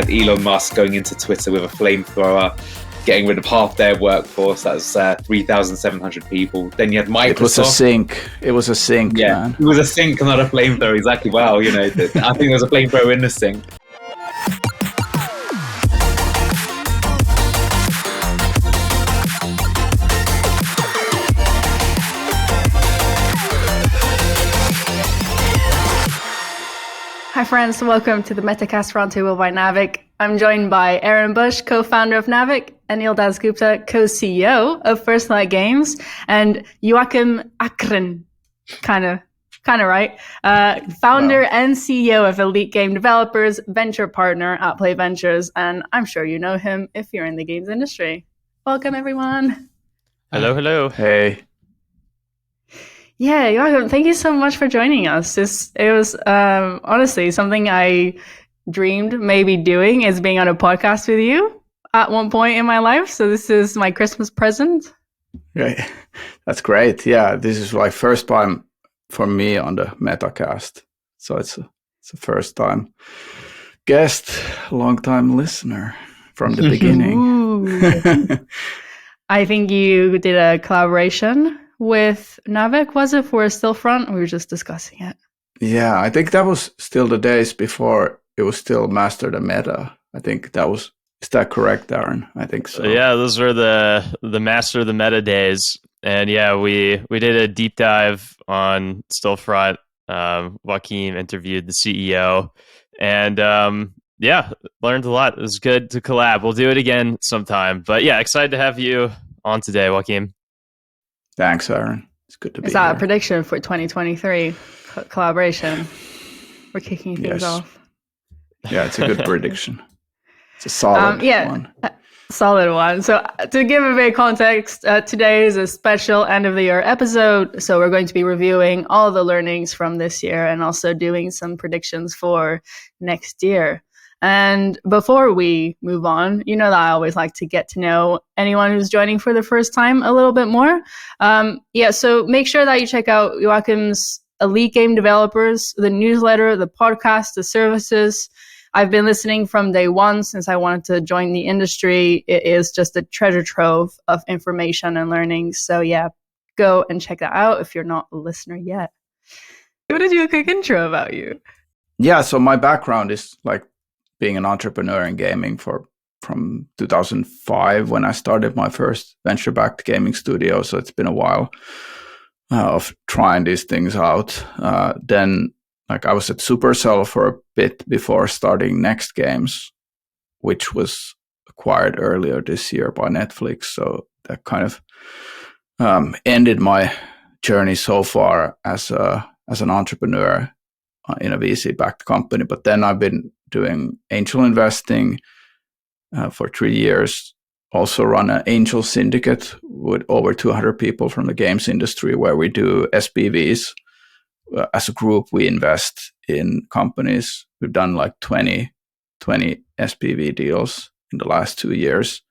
had Elon Musk going into Twitter with a flamethrower, getting rid of half their workforce. That was 3,700 people. Then you had Microsoft. It was a sink. It was a sink, man. It was a sink, not a flamethrower. Exactly. Wow. I think there was a flamethrower in the sink. Hi friends, welcome to the Metacast Roundtable by Naavik. I'm joined by Aaron Bush, co-founder of Naavik, Anil Das-Gupta, co-CEO of First Light Games, and Joakim Achrén, kind of right, founder and CEO of Elite Game Developers, venture partner at Play Ventures, and I'm sure you know him if you're in the games industry. Welcome, everyone. Hello. Hey. Yeah, Joakim, thank you so much for joining us. It was honestly something I dreamed maybe doing, is being on a podcast with you at one point in my life. So this is my Christmas present. Right. That's great. Yeah, this is like first time for me on the Metacast. So it's a first time guest, long time listener from the beginning. I think you did a collaboration with Naavik, was it, for Stillfront? We were just discussing it. Yeah, I think that was still the days before it was still Master the Meta. I think that was, is that correct, Aaron? I think so. Yeah, those were the Master of the Meta days. And yeah, we did a deep dive on Stillfront. Joakim interviewed the CEO. And yeah, learned a lot. It was good to collab. We'll do it again sometime. But yeah, excited to have you on today, Joakim. Thanks, Aaron. It's good to be here. Is that a prediction for 2023 collaboration? We're kicking things off. Yeah, it's a good prediction. It's a solid one. Solid one. So to give a bit of context, today is a special end of the year episode. So we're going to be reviewing all the learnings from this year and also doing some predictions for next year. And before we move on, you know that I always like to get to know anyone who's joining for the first time a little bit more. So make sure that you check out Joakim's Elite Game Developers, the newsletter, the podcast, the services. I've been listening from day one since I wanted to join the industry. It is just a treasure trove of information and learning. So yeah, go and check that out if you're not a listener yet. I want to do a quick intro about you. Yeah, so my background is like being an entrepreneur in gaming from 2005 when I started my first venture-backed gaming studio. So it's been a while of trying these things out. Then like I was at Supercell for a bit before starting Next Games, which was acquired earlier this year by Netflix. So that kind of ended my journey so far as an entrepreneur in a VC-backed company. But then I've been doing angel investing for 3 years. Also run an angel syndicate with over 200 people from the games industry where we do SPVs. As a group, we invest in companies. We've done like 20 SPV deals in the last 2 years.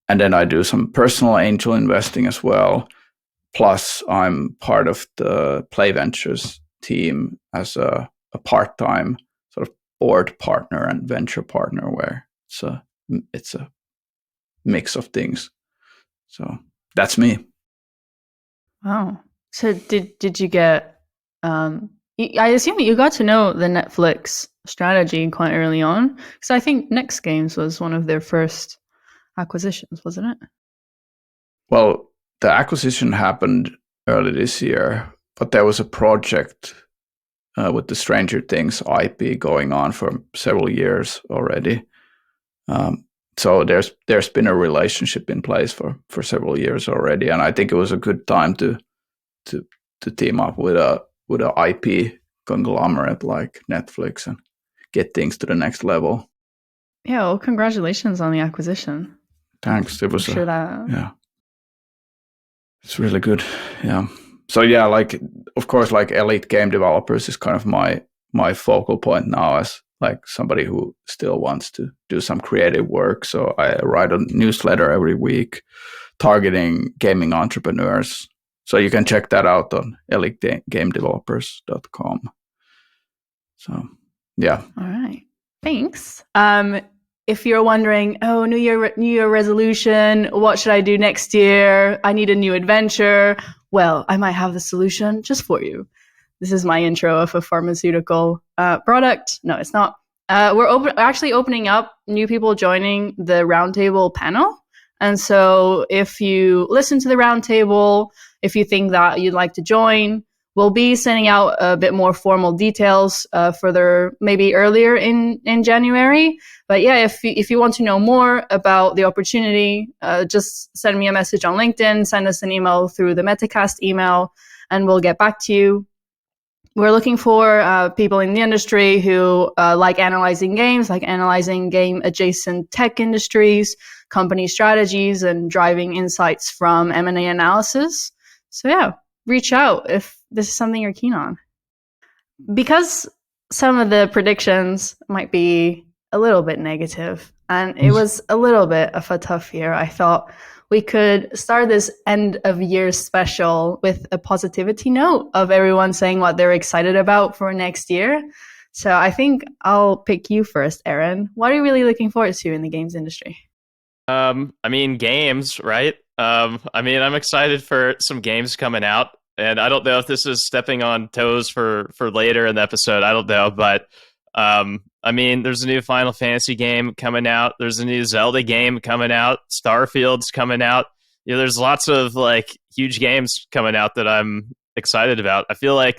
And then I do some personal angel investing as well. Plus, I'm part of the Play Ventures team as a part-time sort of board partner and venture partner where it's a mix of things. So that's me. Wow. So did you get I assume you got to know the Netflix strategy quite early on, because I think Next Games was one of their first acquisitions, wasn't it? Well, the acquisition happened early this year, but there was a project with the Stranger Things IP going on for several years already. So there's been a relationship in place for several years already, and I think it was a good time to team up with a IP conglomerate like Netflix and get things to the next level. Yeah, well, congratulations on the acquisition. Thanks. It was yeah. It's really good. Yeah. So yeah, like of course, like Elite Game Developers is kind of my focal point now as like somebody who still wants to do some creative work. So I write a newsletter every week targeting gaming entrepreneurs. So you can check that out on elitegamedevelopers.com. So yeah. All right. Thanks. If you're wondering, oh, New Year resolution, what should I do next year? I need a new adventure. Well, I might have the solution just for you. This is my intro of a pharmaceutical product. No, it's not. We're actually opening up new people joining the roundtable panel. And so if you listen to the roundtable, if you think that you'd like to join, we'll be sending out a bit more formal details further, maybe earlier in January. But yeah, if you want to know more about the opportunity, just send me a message on LinkedIn, send us an email through the Metacast email, and we'll get back to you. We're looking for people in the industry who like analyzing games, like analyzing game-adjacent tech industries, company strategies, and driving insights from M&A analysis. So yeah, reach out if this is something you're keen on. Because some of the predictions might be a little bit negative, and it was a little bit of a tough year, I thought we could start this end of year special with a positivity note of everyone saying what they're excited about for next year. So I think I'll pick you first, Aaron. What are you really looking forward to in the games industry? Games, right? I'm excited for some games coming out, and I don't know if this is stepping on toes for later in the episode. I don't know, but there's a new Final Fantasy game coming out. There's a new Zelda game coming out. Starfield's coming out. There's lots of like huge games coming out that I'm excited about. I feel like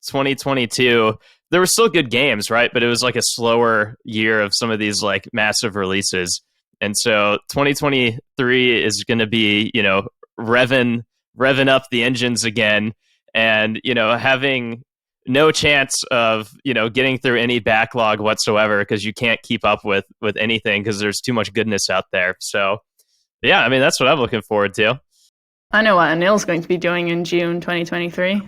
2022, there were still good games, right? But it was like a slower year of some of these like massive releases. And so 2023 is going to be, revving up the engines again, and, having no chance of, getting through any backlog whatsoever, because you can't keep up with anything because there's too much goodness out there. So, yeah, that's what I'm looking forward to. I know what Anil's going to be doing in June 2023.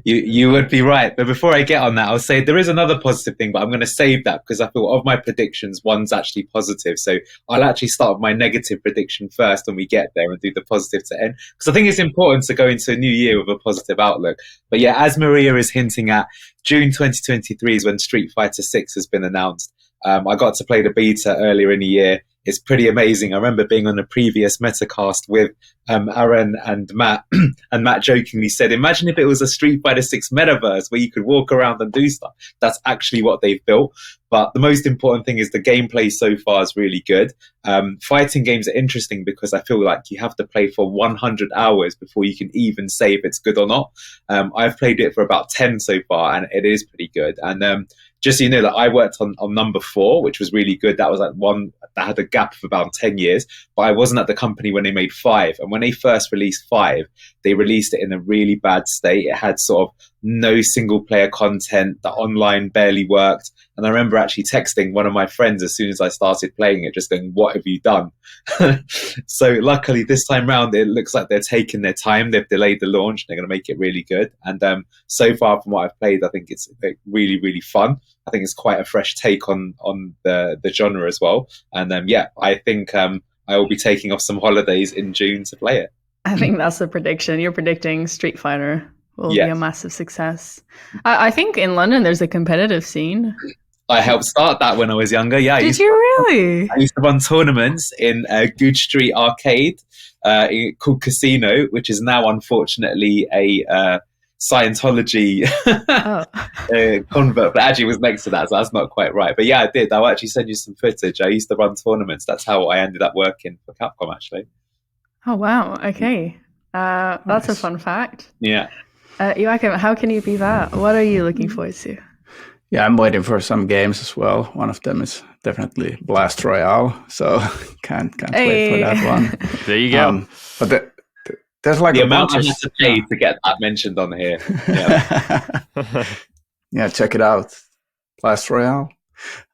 You would be right. But before I get on that, I'll say there is another positive thing, but I'm going to save that because I feel of my predictions, one's actually positive. So I'll actually start with my negative prediction first when we get there and do the positive to end. Because I think it's important to go into a new year with a positive outlook. But yeah, as Maria is hinting at, June 2023 is when Street Fighter 6 has been announced. I got to play the beta earlier in the year. It's pretty amazing. I remember being on a previous Metacast with Aaron and Matt, and Matt jokingly said, imagine if it was a Street Fighter 6 metaverse where you could walk around and do stuff. That's actually what they've built. But the most important thing is the gameplay so far is really good. Fighting games are interesting because I feel like you have to play for 100 hours before you can even say if it's good or not. I've played it for about 10 so far, and it is pretty good. And just so you know, that I worked on number 4, which was really good. That was like one that had a gap of about 10 years, but I wasn't at the company when they made 5. And when they first released 5, they released it in a really bad state. It had sort of no single player content. The online barely worked. And I remember actually texting one of my friends as soon as I started playing it, just going, what have you done? So luckily this time round, it looks like they're taking their time. They've delayed the launch. They're going to make it really good. And so far from what I've played, I think it's really, really fun. I think it's quite a fresh take on the genre as well. And I think I will be taking off some holidays in June to play it. I think that's the prediction. You're predicting Street Fighter will be a massive success. I think in London there's a competitive scene. I helped start that when I was younger. Yeah. Did you really? I used to run tournaments in Good Street Arcade called Casino, which is now unfortunately a Scientology convert, but actually was next to that, so that's not quite right. But yeah, I did. I'll actually send you some footage. I used to run tournaments. That's how I ended up working for Capcom, actually. Oh, wow. Okay. That's a fun fact. Yeah. Joakim, how can you be that? What are you looking forward to? Yeah, I'm waiting for some games as well. One of them is definitely Blast Royale, so can't wait for that one. There you go. But there's like the a amount bunch I had to pay to get that mentioned on here. Yeah, yeah, check it out, Blast Royale.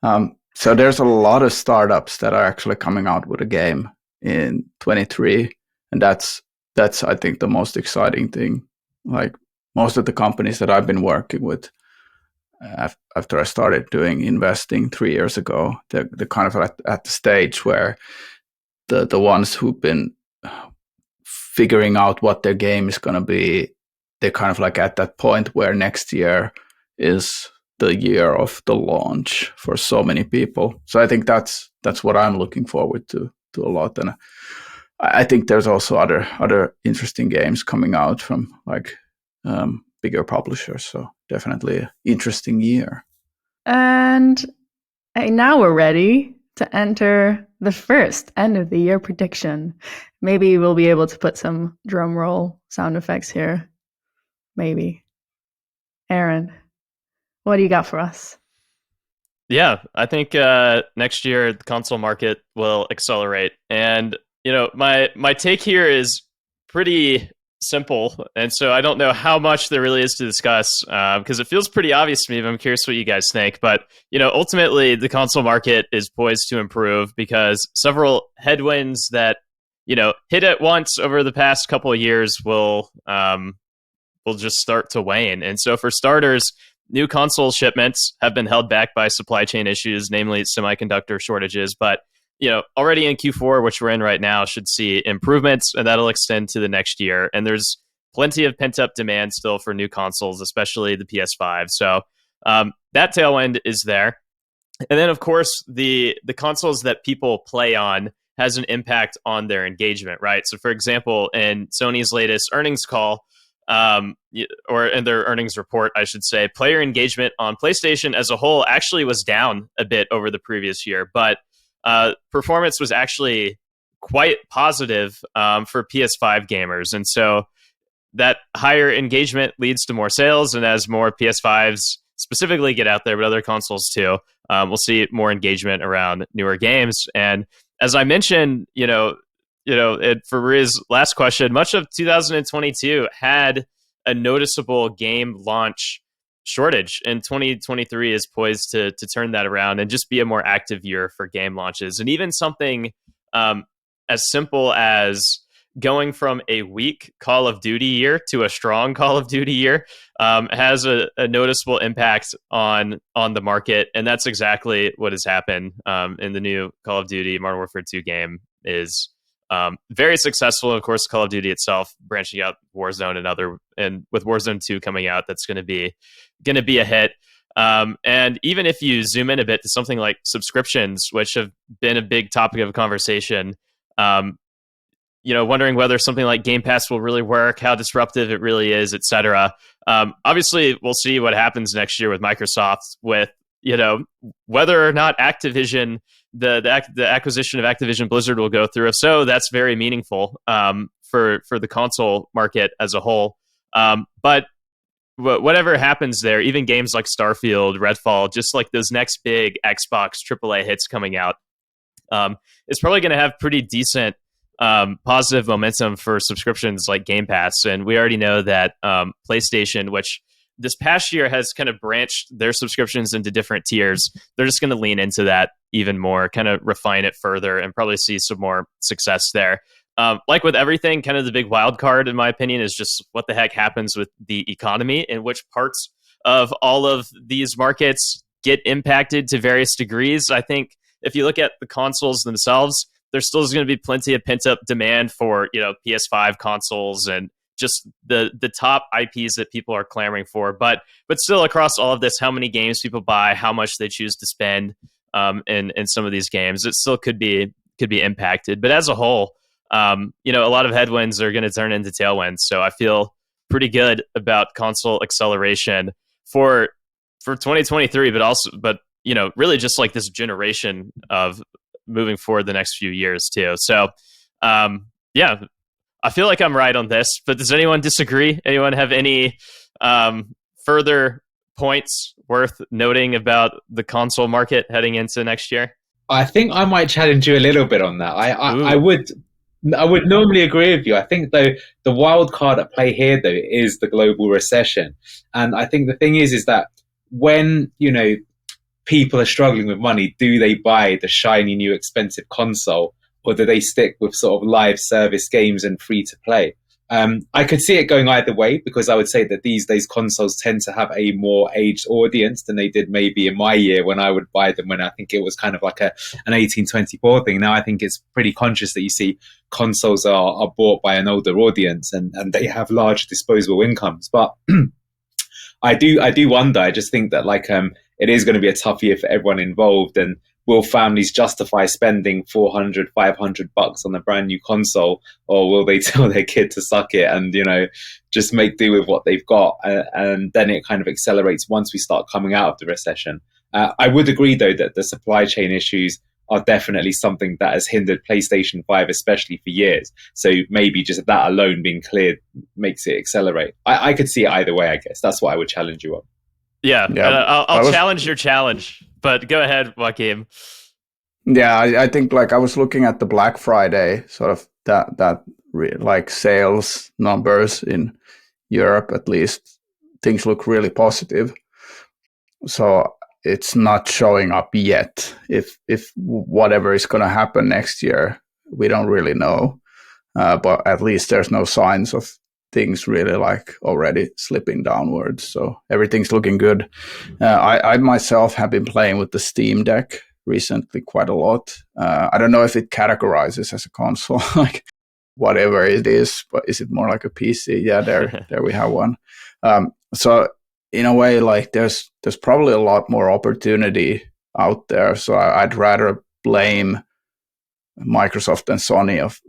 So there's a lot of startups that are actually coming out with a game in 23, and that's I think the most exciting thing. Like most of the companies that I've been working with after I started doing investing 3 years ago, they're kind of at the stage where the ones who've been figuring out what their game is going to be, they're kind of like at that point where next year is the year of the launch for so many people. So I think that's what I'm looking forward to a lot. And I think there's also other interesting games coming out from like bigger publishers. So definitely an interesting year. And now we're ready to enter the first end of the year prediction. Maybe we'll be able to put some drum roll sound effects here. Maybe. Aaron, what do you got for us? Yeah, I think next year the console market will accelerate. And, my take here is pretty simple. And so I don't know how much there really is to discuss because it feels pretty obvious to me, but I'm curious what you guys think. But, ultimately the console market is poised to improve because several headwinds that, hit at once over the past couple of years will just start to wane. And so for starters, new console shipments have been held back by supply chain issues, namely semiconductor shortages. But already in Q4, which we're in right now, should see improvements, and that'll extend to the next year. And there's plenty of pent-up demand still for new consoles, especially the PS5. So that tailwind is there. And then, of course, the consoles that people play on has an impact on their engagement, right? So, for example, in Sony's latest earnings call, or in their earnings report, I should say, player engagement on PlayStation as a whole actually was down a bit over the previous year, but performance was actually quite positive for PS5 gamers. And so that higher engagement leads to more sales, and as more PS5s specifically get out there, but other consoles too, we'll see more engagement around newer games. And as I mentioned, for Maria's last question, much of 2022 had a noticeable game launch shortage, and 2023 is poised to turn that around and just be a more active year for game launches. And even something as simple as going from a weak Call of Duty year to a strong Call of Duty year has a noticeable impact on the market. And that's exactly what has happened in the new Call of Duty Modern Warfare 2 game is very successful. Of course, Call of Duty itself branching out Warzone and with Warzone 2 coming out, that's going to be a hit. And even if you zoom in a bit to something like subscriptions, which have been a big topic of conversation, wondering whether something like Game Pass will really work, how disruptive it really is, etc. Obviously, we'll see what happens next year with Microsoft, with whether or not Activision, the acquisition of Activision Blizzard will go through. If so, that's very meaningful for the console market as a whole. But whatever happens there, even games like Starfield, Redfall, just like those next big Xbox AAA hits coming out, it's probably going to have pretty decent positive momentum for subscriptions like Game Pass. And we already know that PlayStation, which this past year has kind of branched their subscriptions into different tiers, they're just going to lean into that even more, kind of refine it further, and probably see some more success there. Like with everything, kind of the big wild card, in my opinion, is just what the heck happens with the economy and which parts of all of these markets get impacted to various degrees. I think if you look at the consoles themselves, there still is going to be plenty of pent-up demand for PS5 consoles and just the top IPs that people are clamoring for. But still, across all of this, how many games people buy, how much they choose to spend in some of these games, it still could be impacted. But as a whole, a lot of headwinds are going to turn into tailwinds. So I feel pretty good about console acceleration for 2023, but really just like this generation of moving forward the next few years too. So yeah, I feel like I'm right on this, but does anyone disagree? Anyone have any further points worth noting about the console market heading into next year? I think I might challenge you a little bit on that. I would normally agree with you. I think, though, the wild card at play here, though, is the global recession. And I think the thing is that when, people are struggling with money, do they buy the shiny new expensive console, or do they stick with sort of live service games and free to play? I could see it going either way, because I would say that these days consoles tend to have a more aged audience than they did maybe in my year when I would buy them, when I think it was kind of like an 1824 thing. Now I think it's pretty conscious that you see consoles are bought by an older audience and they have large disposable incomes. But I do wonder. I just think that it is going to be a tough year for everyone involved, and will families justify spending 400, $500 on a brand new console, or will they tell their kid to suck it and just make do with what they've got? And then it kind of accelerates once we start coming out of the recession. I would agree, though, that the supply chain issues are definitely something that has hindered PlayStation 5, especially for years. So maybe just that alone being cleared makes it accelerate. I could see it either way, I guess. That's what I would challenge you on. Yeah. I'll challenge your challenge, but go ahead, Joakim. Yeah, I think I was looking at the Black Friday sort of that sales numbers in Europe, at least. Things look really positive. So it's not showing up yet. If whatever is going to happen next year, we don't really know. But at least there's no signs of things really already slipping downwards. So everything's looking good. I myself have been playing with the Steam Deck recently quite a lot. I don't know if it categorizes as a console, whatever it is, but is it more like a PC? Yeah, there we have one. So in a way, there's probably a lot more opportunity out there. So I'd rather blame Microsoft and Sony of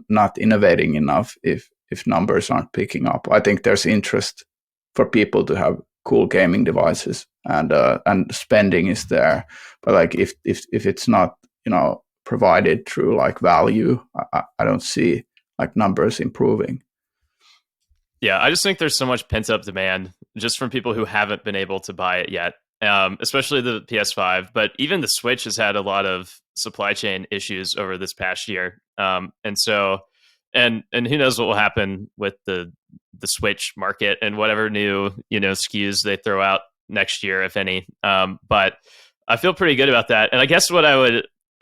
not innovating enough if numbers aren't picking up. I think there's interest for people to have cool gaming devices, and spending is there. But if it's not provided through value, I don't see numbers improving. Yeah, I just think there's so much pent up demand just from people who haven't been able to buy it yet, especially the PS5. But even the Switch has had a lot of supply chain issues over this past year, and who knows what will happen with the Switch market and whatever new SKUs they throw out next year, if any. But I feel pretty good about that. And I guess what I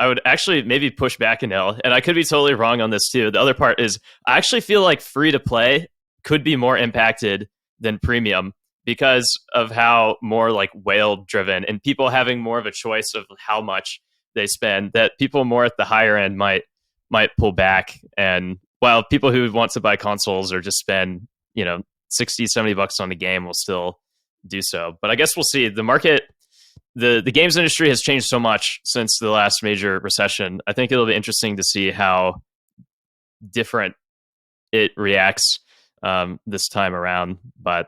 would actually maybe push back, Anil, and I could be totally wrong on this too. The other part is I actually feel like free to play could be more impacted than premium because of how more whale driven and people having more of a choice of how much they spend, that people more at the higher end might pull back. And while people who want to buy consoles or just spend, $60, $70 on a game will still do so. But I guess we'll see. The market, the games industry has changed so much since the last major recession. I think it'll be interesting to see how different it reacts this time around. But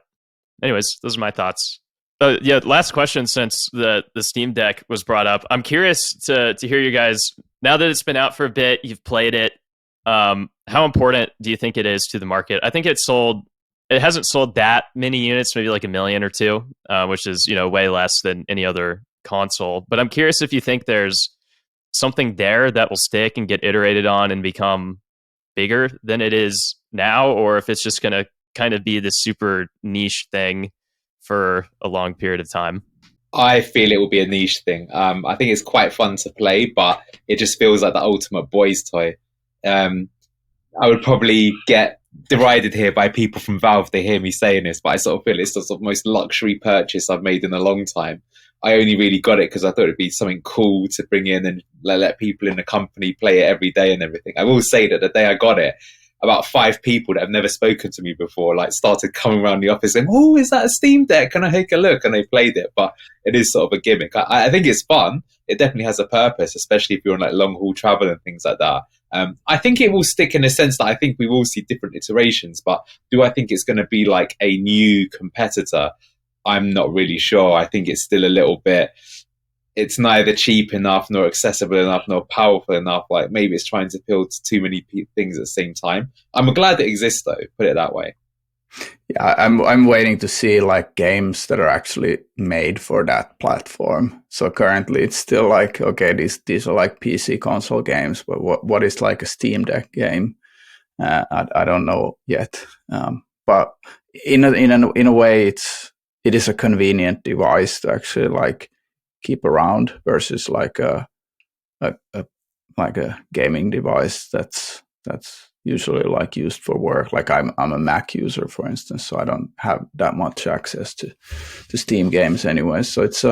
anyways, those are my thoughts. Last question, since the Steam Deck was brought up. I'm curious to hear you guys, now that it's been out for a bit, you've played it, how important do you think it is to the market? I think it hasn't sold that many units, maybe 1 million or 2, which is way less than any other console. But I'm curious if you think there's something there that will stick and get iterated on and become bigger than it is now, or if it's just going to kind of be this super niche thing for a long period of time. I feel it will be a niche thing. I think it's quite fun to play, but it just feels like the ultimate boys' toy. I would probably get derided here by people from Valve. They hear me saying this, but I sort of feel it's the sort of most luxury purchase I've made in a long time. I only really got it because I thought it'd be something cool to bring in and let people in the company play it every day and everything. I will say that the day I got it, about 5 people that have never spoken to me before started coming around the office saying, "Oh, is that a Steam Deck? Can I take a look?" And they played it. But it is sort of a gimmick. I think it's fun. It definitely has a purpose, especially if you're on long haul travel and things like that. I think it will stick in a sense that I think we will see different iterations. But do I think it's going to be a new competitor? I'm not really sure. I think it's still a little bit, it's neither cheap enough, nor accessible enough, nor powerful enough. Maybe it's trying to appeal to too many things at the same time. I'm glad it exists, though, put it that way. Yeah, I'm waiting to see games that are actually made for that platform. So currently it's still okay, these are PC console games, but what is a Steam Deck game? I don't know yet. But in a way, it is a convenient device to actually keep around versus a gaming device that's usually used for work. I'm a Mac user, for instance, so I don't have that much access to Steam games anyway. So it's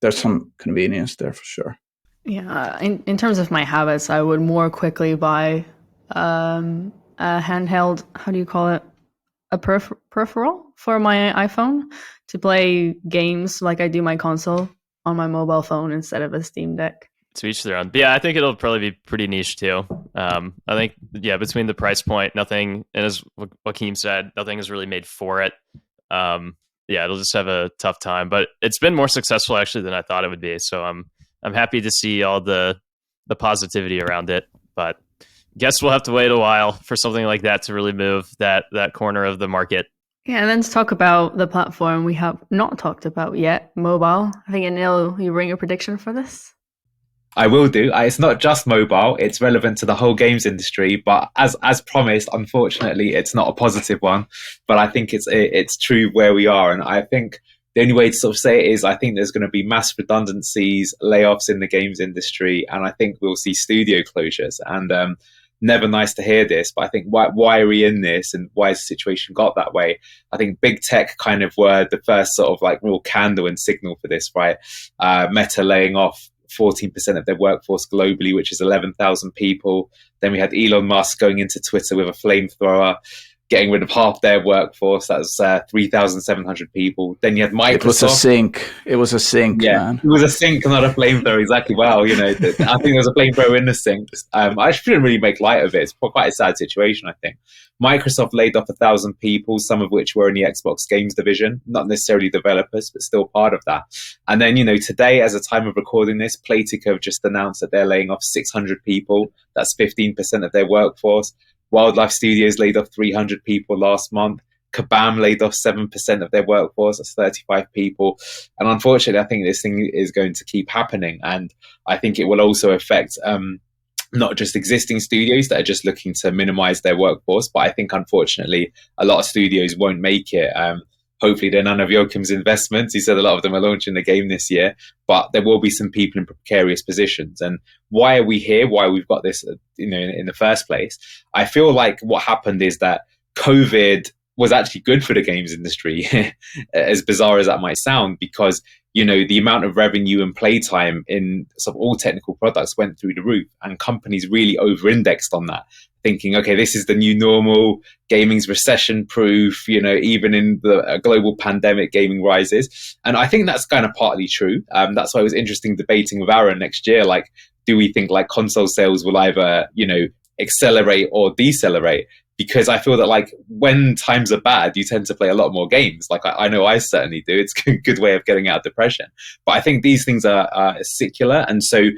there's some convenience there for sure. Yeah, in terms of my habits, I would more quickly buy a handheld. How do you call it? a peripheral for my iPhone to play games like I do my console on my mobile phone instead of a Steam Deck. To each their own. But yeah, I think it'll probably be pretty niche too. I think, yeah, between the price point, nothing, and as Joakim said, nothing is really made for it. Yeah, it'll just have a tough time. But it's been more successful actually than I thought it would be. So I'm happy to see all the positivity around it. But guess we'll have to wait a while for something like that to really move that corner of the market. Yeah, and then to talk about the platform we have not talked about yet, mobile. I think, Anil, you bring a prediction for this? I will do. It's not just mobile; it's relevant to the whole games industry. But as promised, unfortunately, it's not a positive one. But I think it's true where we are, and I think the only way to sort of say it is I think there's going to be mass redundancies, layoffs in the games industry, and I think we'll see studio closures. And never nice to hear this, but I think why are we in this, and why has the situation got that way? I think big tech kind of were the first sort of like real candle and signal for this, right? Meta laying off 14% of their workforce globally, which is 11,000 people. Then we had Elon Musk going into Twitter with a flamethrower, getting rid of half their workfork. That was 3,700 people. Then you had Microsoft. It was a sink. It was a sink, yeah, man. It was a sink, not a flamethrower. Exactly. Well, I think there was a flamethrower in the sink. I shouldn't really make light of it. It's quite a sad situation, I think. Microsoft laid off 1,000 people, some of which were in the Xbox games division, not necessarily developers, but still part of that. And then, today, as a time of recording this, Playtika have just announced that they're laying off 600 people. That's 15% of their workforce. Wildlife Studios laid off 300 people last month. Kabam laid off 7% of their workforce. That's 35 people. And unfortunately, I think this thing is going to keep happening. And I think it will also affect not just existing studios that are just looking to minimize their workforce, but I think, unfortunately, a lot of studios won't make it. Hopefully, they're none of Joakim's investments. He said a lot of them are launching the game this year, but there will be some people in precarious positions. And why are we here? Why we've got this, in the first place? I feel like what happened is that COVID was actually good for the games industry, as bizarre as that might sound, because the amount of revenue and playtime in sort of all technical products went through the roof, and companies really over-indexed on that, thinking, okay, this is the new normal, gaming's recession-proof, even in the global pandemic, gaming rises. And I think that's kind of partly true. That's why it was interesting debating with Aaron next year, like, do we think like console sales will either, accelerate or decelerate? Because I feel that like when times are bad, you tend to play a lot more games. Like I know I certainly do. It's a good way of getting out of depression. But I think these things are secular. And so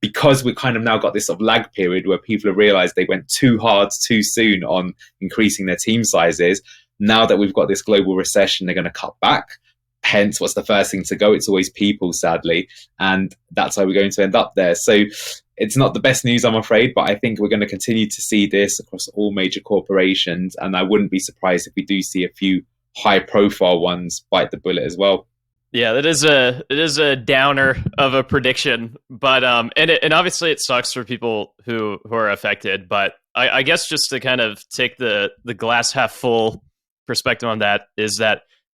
because we kind of now got this sort of lag period where people have realized they went too hard too soon on increasing their team sizes, now that we've got this global recession, they're going to cut back. Hence, what's the first thing to go? It's always people, sadly. And that's how we're going to end up there. So it's not the best news, I'm afraid, but I think we're going to continue to see this across all major corporations. And I wouldn't be surprised if we do see a few high profile ones bite the bullet as well. Yeah, it is a downer of a prediction, but and obviously it sucks for people who are affected. But I guess just to kind of take the glass half full perspective on that is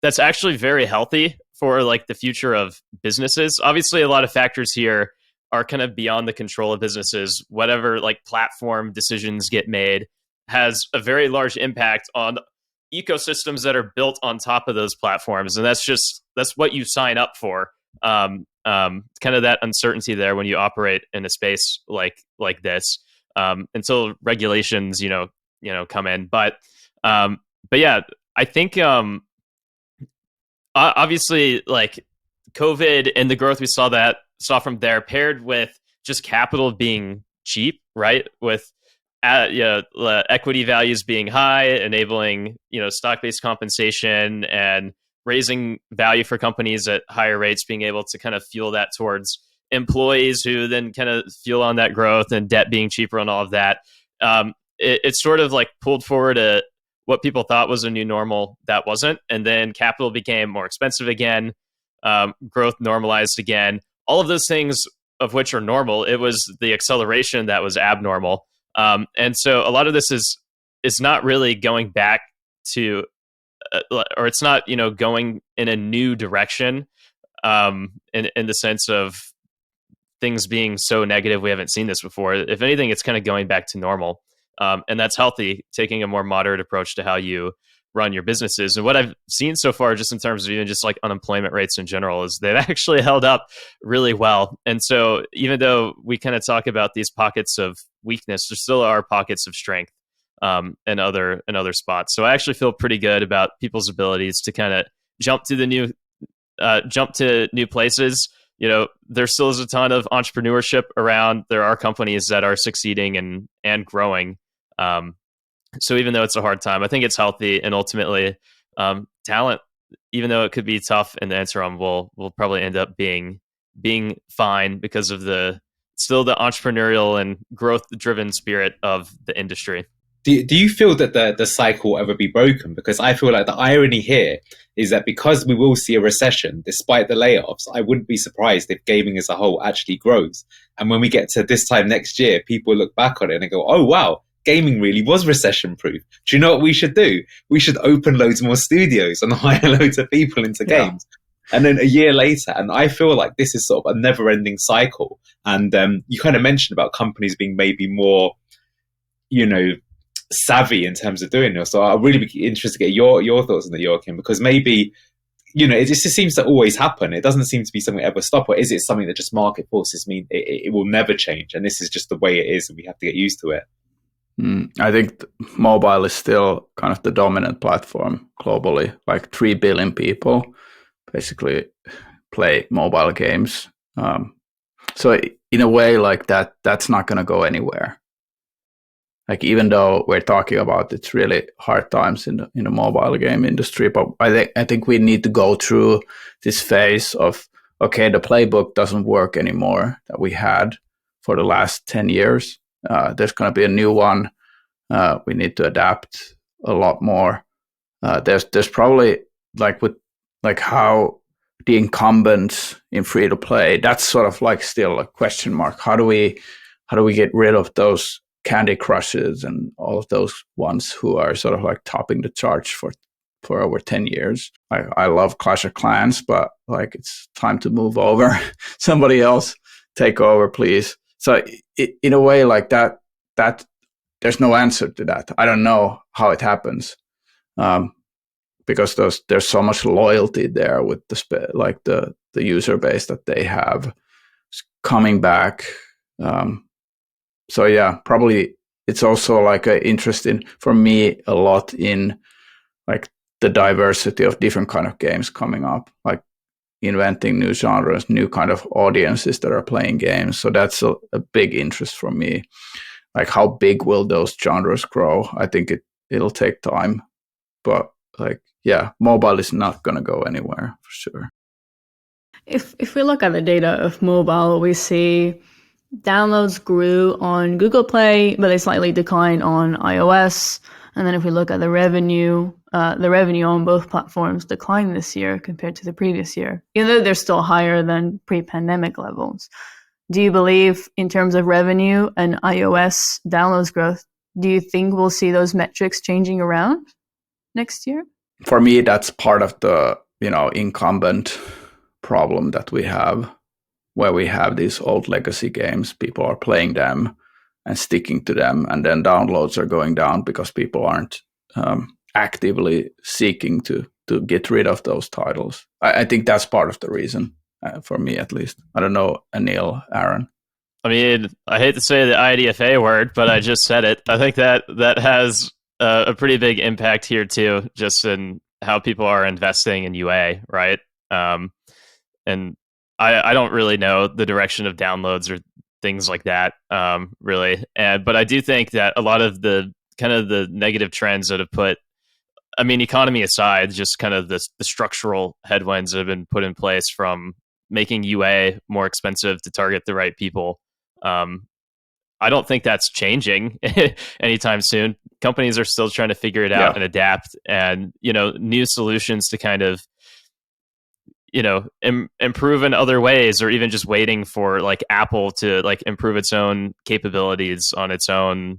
that's actually very healthy for like the future of businesses. Obviously, a lot of factors here are kind of beyond the control of businesses. Whatever like platform decisions get made has a very large impact on ecosystems that are built on top of those platforms. And that's what you sign up for. Kind of that uncertainty there when you operate in a space like this, until regulations, come in. But yeah, I think, obviously like COVID and the growth we saw from there paired with just capital being cheap, right? With equity values being high, enabling stock-based compensation and raising value for companies at higher rates, being able to kind of fuel that towards employees who then kind of fuel on that growth, and debt being cheaper and all of that. It's sort of like pulled forward what people thought was a new normal that wasn't, and then capital became more expensive again. Growth normalized again. All of those things of which are normal, it was the acceleration that was abnormal. And so a lot of this is not really going back to, or it's not, going in a new direction, in the sense of things being so negative. We haven't seen this before. If anything, it's kind of going back to normal. And that's healthy, taking a more moderate approach to how you run your businesses. And what I've seen so far, just in terms of even just like unemployment rates in general, is they've actually held up really well. And so even though we kind of talk about these pockets of weakness, there still are pockets of strength in other spots. So I actually feel pretty good about people's abilities to kind of jump to new places. There still is a ton of entrepreneurship around. There are companies that are succeeding and growing. So even though it's a hard time, I think it's healthy, and ultimately, talent, even though it could be tough in the interim, will probably end up being fine because of the entrepreneurial and growth driven spirit of the industry. Do you feel that the cycle will ever be broken? Because I feel like the irony here is that because we will see a recession, despite the layoffs, I wouldn't be surprised if gaming as a whole actually grows. And when we get to this time next year, people look back on it and go, oh, wow, gaming really was recession proof. Do you know what we should do? We should open loads more studios and hire loads of people into games. And then a year later, and I feel like this is sort of a never ending cycle. And you kind of mentioned about companies being maybe more, savvy in terms of doing this. So I'll really be interested to get your thoughts on that, Joakim, because maybe, it just seems to always happen. It doesn't seem to be something that ever stop, or is it something that just market forces mean it will never change? And this is just the way it is, and we have to get used to it. I think mobile is still kind of the dominant platform globally. Like 3 billion people basically play mobile games. So in a way like that's not going to go anywhere. Like, even though we're talking about it's really hard times in the mobile game industry, but I think we need to go through this phase of, okay, the playbook doesn't work anymore that we had for the last 10 years. There's going to be a new one. We need to adapt a lot more. There's probably like how the incumbents in free to play, that's sort of like still a question mark. How do we get rid of those Candy Crushes and all of those ones who are sort of like topping the charts for over 10 years. I love Clash of Clans, but like it's time to move over. Somebody else take over, please. So in a way like that there's no answer to that. I don't know how it happens, because there's so much loyalty there with the user base that they have coming back. So yeah, probably it's also like an interest for me a lot in like the diversity of different kind of games coming up, like inventing new genres, new kind of audiences that are playing games. So that's a big interest for me. Like, how big will those genres grow? I think it'll take time, but like, yeah, mobile is not going to go anywhere for sure. If we look at the data of mobile, we see downloads grew on Google Play, but they slightly declined on iOS. And then if we look at the revenue on both platforms declined this year compared to the previous year, even though they're still higher than pre-pandemic levels. Do you believe, in terms of revenue and iOS downloads growth, do you think we'll see those metrics changing around next year? For me, that's part of the incumbent problem that we have, where we have these old legacy games. People are playing them and sticking to them, and then downloads are going down because people aren't actively seeking to get rid of those titles. I think that's part of the reason, for me at least. I don't know, Anil, Aaron. I mean, I hate to say the IDFA word, but I just said it. I think that has a pretty big impact here too, just in how people are investing in UA, right? And I don't really know the direction of downloads or things like that, really. But I do think that a lot of the kind of the negative trends that have put, I mean, economy aside, just kind of the structural headwinds that have been put in place from making UA more expensive to target the right people. I don't think that's changing anytime soon. Companies are still trying to figure it out and adapt, and new solutions to kind of improve in other ways, or even just waiting for like Apple to like improve its own capabilities on its own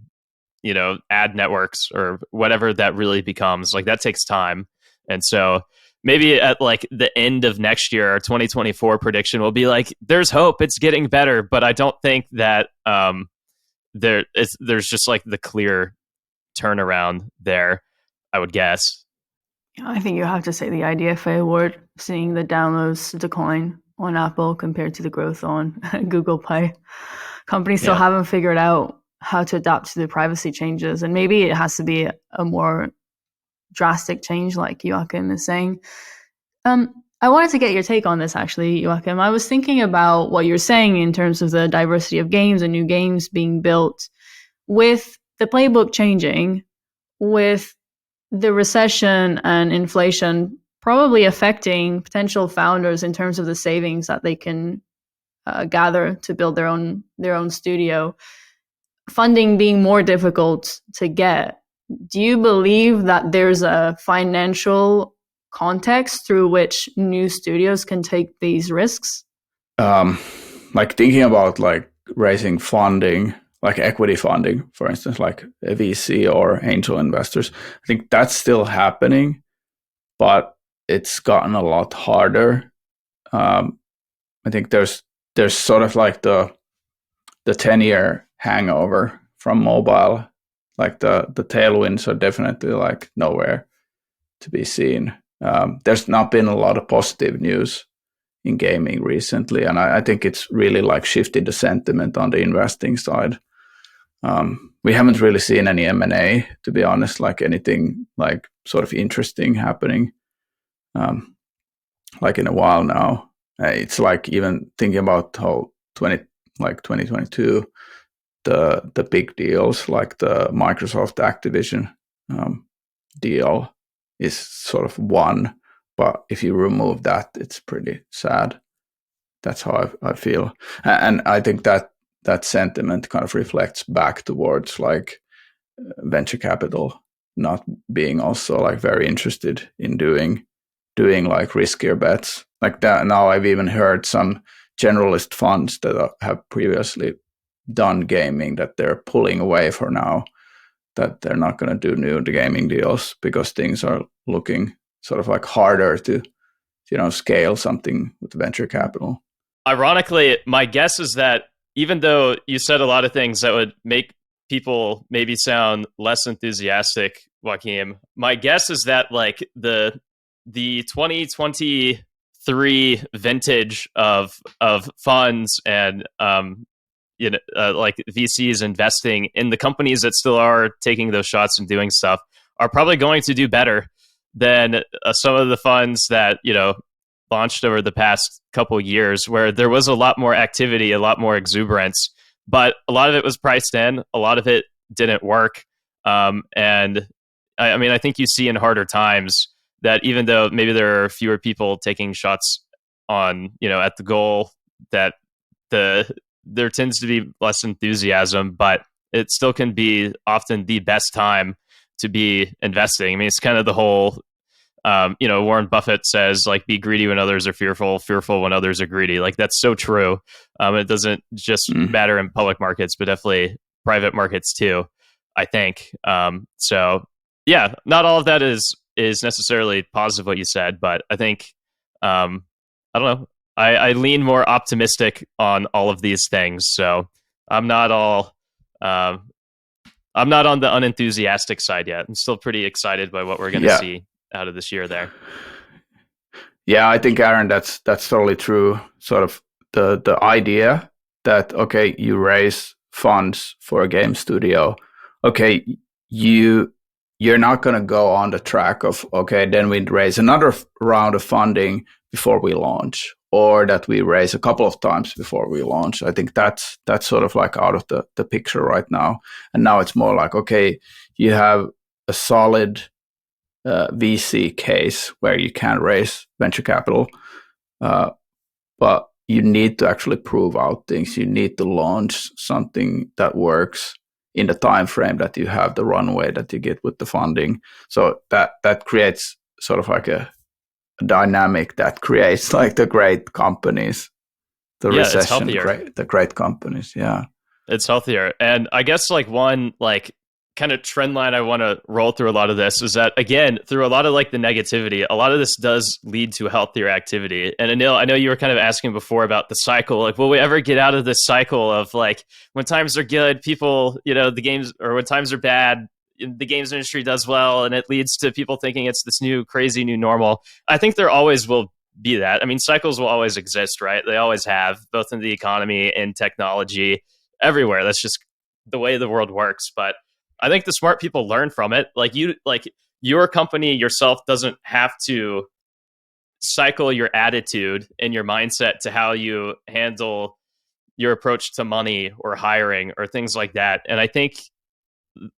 ad networks or whatever that really becomes. Like, that takes time. And so maybe at like the end of next year, our 2024 prediction will be like, there's hope, it's getting better. But I don't think that there's just like the clear turnaround there, I would guess. I think you have to say the IDFA award, seeing the downloads decline on Apple compared to the growth on Google Play. Companies still haven't figured out how to adapt to the privacy changes. And maybe it has to be a more drastic change, like Joakim is saying. I wanted to get your take on this, actually, Joakim. I was thinking about what you're saying in terms of the diversity of games and new games being built. With the playbook changing, with the recession and inflation probably affecting potential founders in terms of the savings that they can gather to build their own studio, funding being more difficult to get, do you believe that there's a financial context through which new studios can take these risks? Like thinking about like raising funding, like equity funding, for instance, like a VC or angel investors, I think that's still happening, but it's gotten a lot harder. I think there's sort of like the 10-year hangover from mobile. Like the tailwinds are definitely like nowhere to be seen. There's not been a lot of positive news in gaming recently, and I think it's really like shifted the sentiment on the investing side. We haven't really seen any M&A, to be honest, like anything like sort of interesting happening like in a while now. It's like even thinking about how 2022, the big deals like the Microsoft Activision deal is sort of one, but if you remove that, it's pretty sad. That's how I feel, and I think that sentiment kind of reflects back towards like venture capital not being also like very interested in doing like riskier bets like that. Now I've even heard some generalist funds that have previously done gaming that they're pulling away for now, that they're not going to do new gaming deals because things are looking sort of like harder to, scale something with venture capital. Ironically, my guess is that even though you said a lot of things that would make people maybe sound less enthusiastic, Joakim, my guess is that like the 2023 vintage of funds and like VCs investing in the companies that still are taking those shots and doing stuff are probably going to do better than some of the funds that launched over the past couple years, where there was a lot more activity, a lot more exuberance, but a lot of it was priced in, a lot of it didn't work. And I mean, I think you see in harder times that even though maybe there are fewer people taking shots on, at the goal, that there tends to be less enthusiasm, but it still can be often the best time to be investing. I mean, it's kind of the whole, Warren Buffett says, like, be greedy when others are fearful when others are greedy. Like, that's so true. It doesn't just matter in public markets, but definitely private markets too, I think. So yeah, not all of that is necessarily positive what you said, but I think, I don't know, I lean more optimistic on all of these things. So I'm not on the unenthusiastic side yet. I'm still pretty excited by what we're going to see out of this year there. Yeah, I think, Aaron, that's totally true. Sort of the idea that, okay, you raise funds for a game studio. Okay, you're not going to go on the track of, okay, then we'd raise another round of funding before we launch, or that we raise a couple of times before we launch. I think that's sort of like out of the picture right now. And now it's more like, okay, you have a solid VC case where you can raise venture capital, but you need to actually prove out things. You need to launch something that works in the time frame that you have, the runway that you get with the funding. So that creates sort of like a dynamic that creates like the great companies, the recession, the great companies. Yeah, it's healthier. And I guess like one like kind of trend line I want to roll through a lot of this is that, again, through a lot of like the negativity, a lot of this does lead to healthier activity. And Anil, I know you were kind of asking before about the cycle, like, will we ever get out of this cycle of like, when times are good, people, the games, or when times are bad, the games industry does well, and it leads to people thinking it's this new crazy new normal. I think there always will be that. I mean, cycles will always exist, right? They always have, both in the economy and technology, everywhere. That's just the way the world works. But I think the smart people learn from it. Like your company yourself doesn't have to cycle your attitude and your mindset to how you handle your approach to money or hiring or things like that. And I think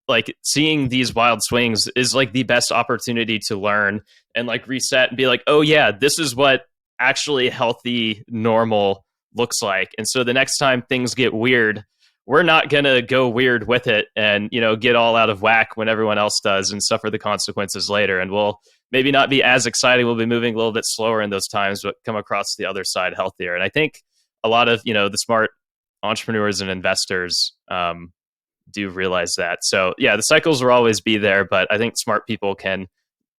like seeing these wild swings is like the best opportunity to learn and like reset and be like, oh yeah, this is what actually healthy, normal looks like. And so the next time things get weird, we're not going to go weird with it and, you know, get all out of whack when everyone else does and suffer the consequences later. And we'll maybe not be as exciting. We'll be moving a little bit slower in those times, but come across the other side healthier. And I think a lot of, you know, the smart entrepreneurs and investors do realize that. So yeah, the cycles will always be there, but I think smart people can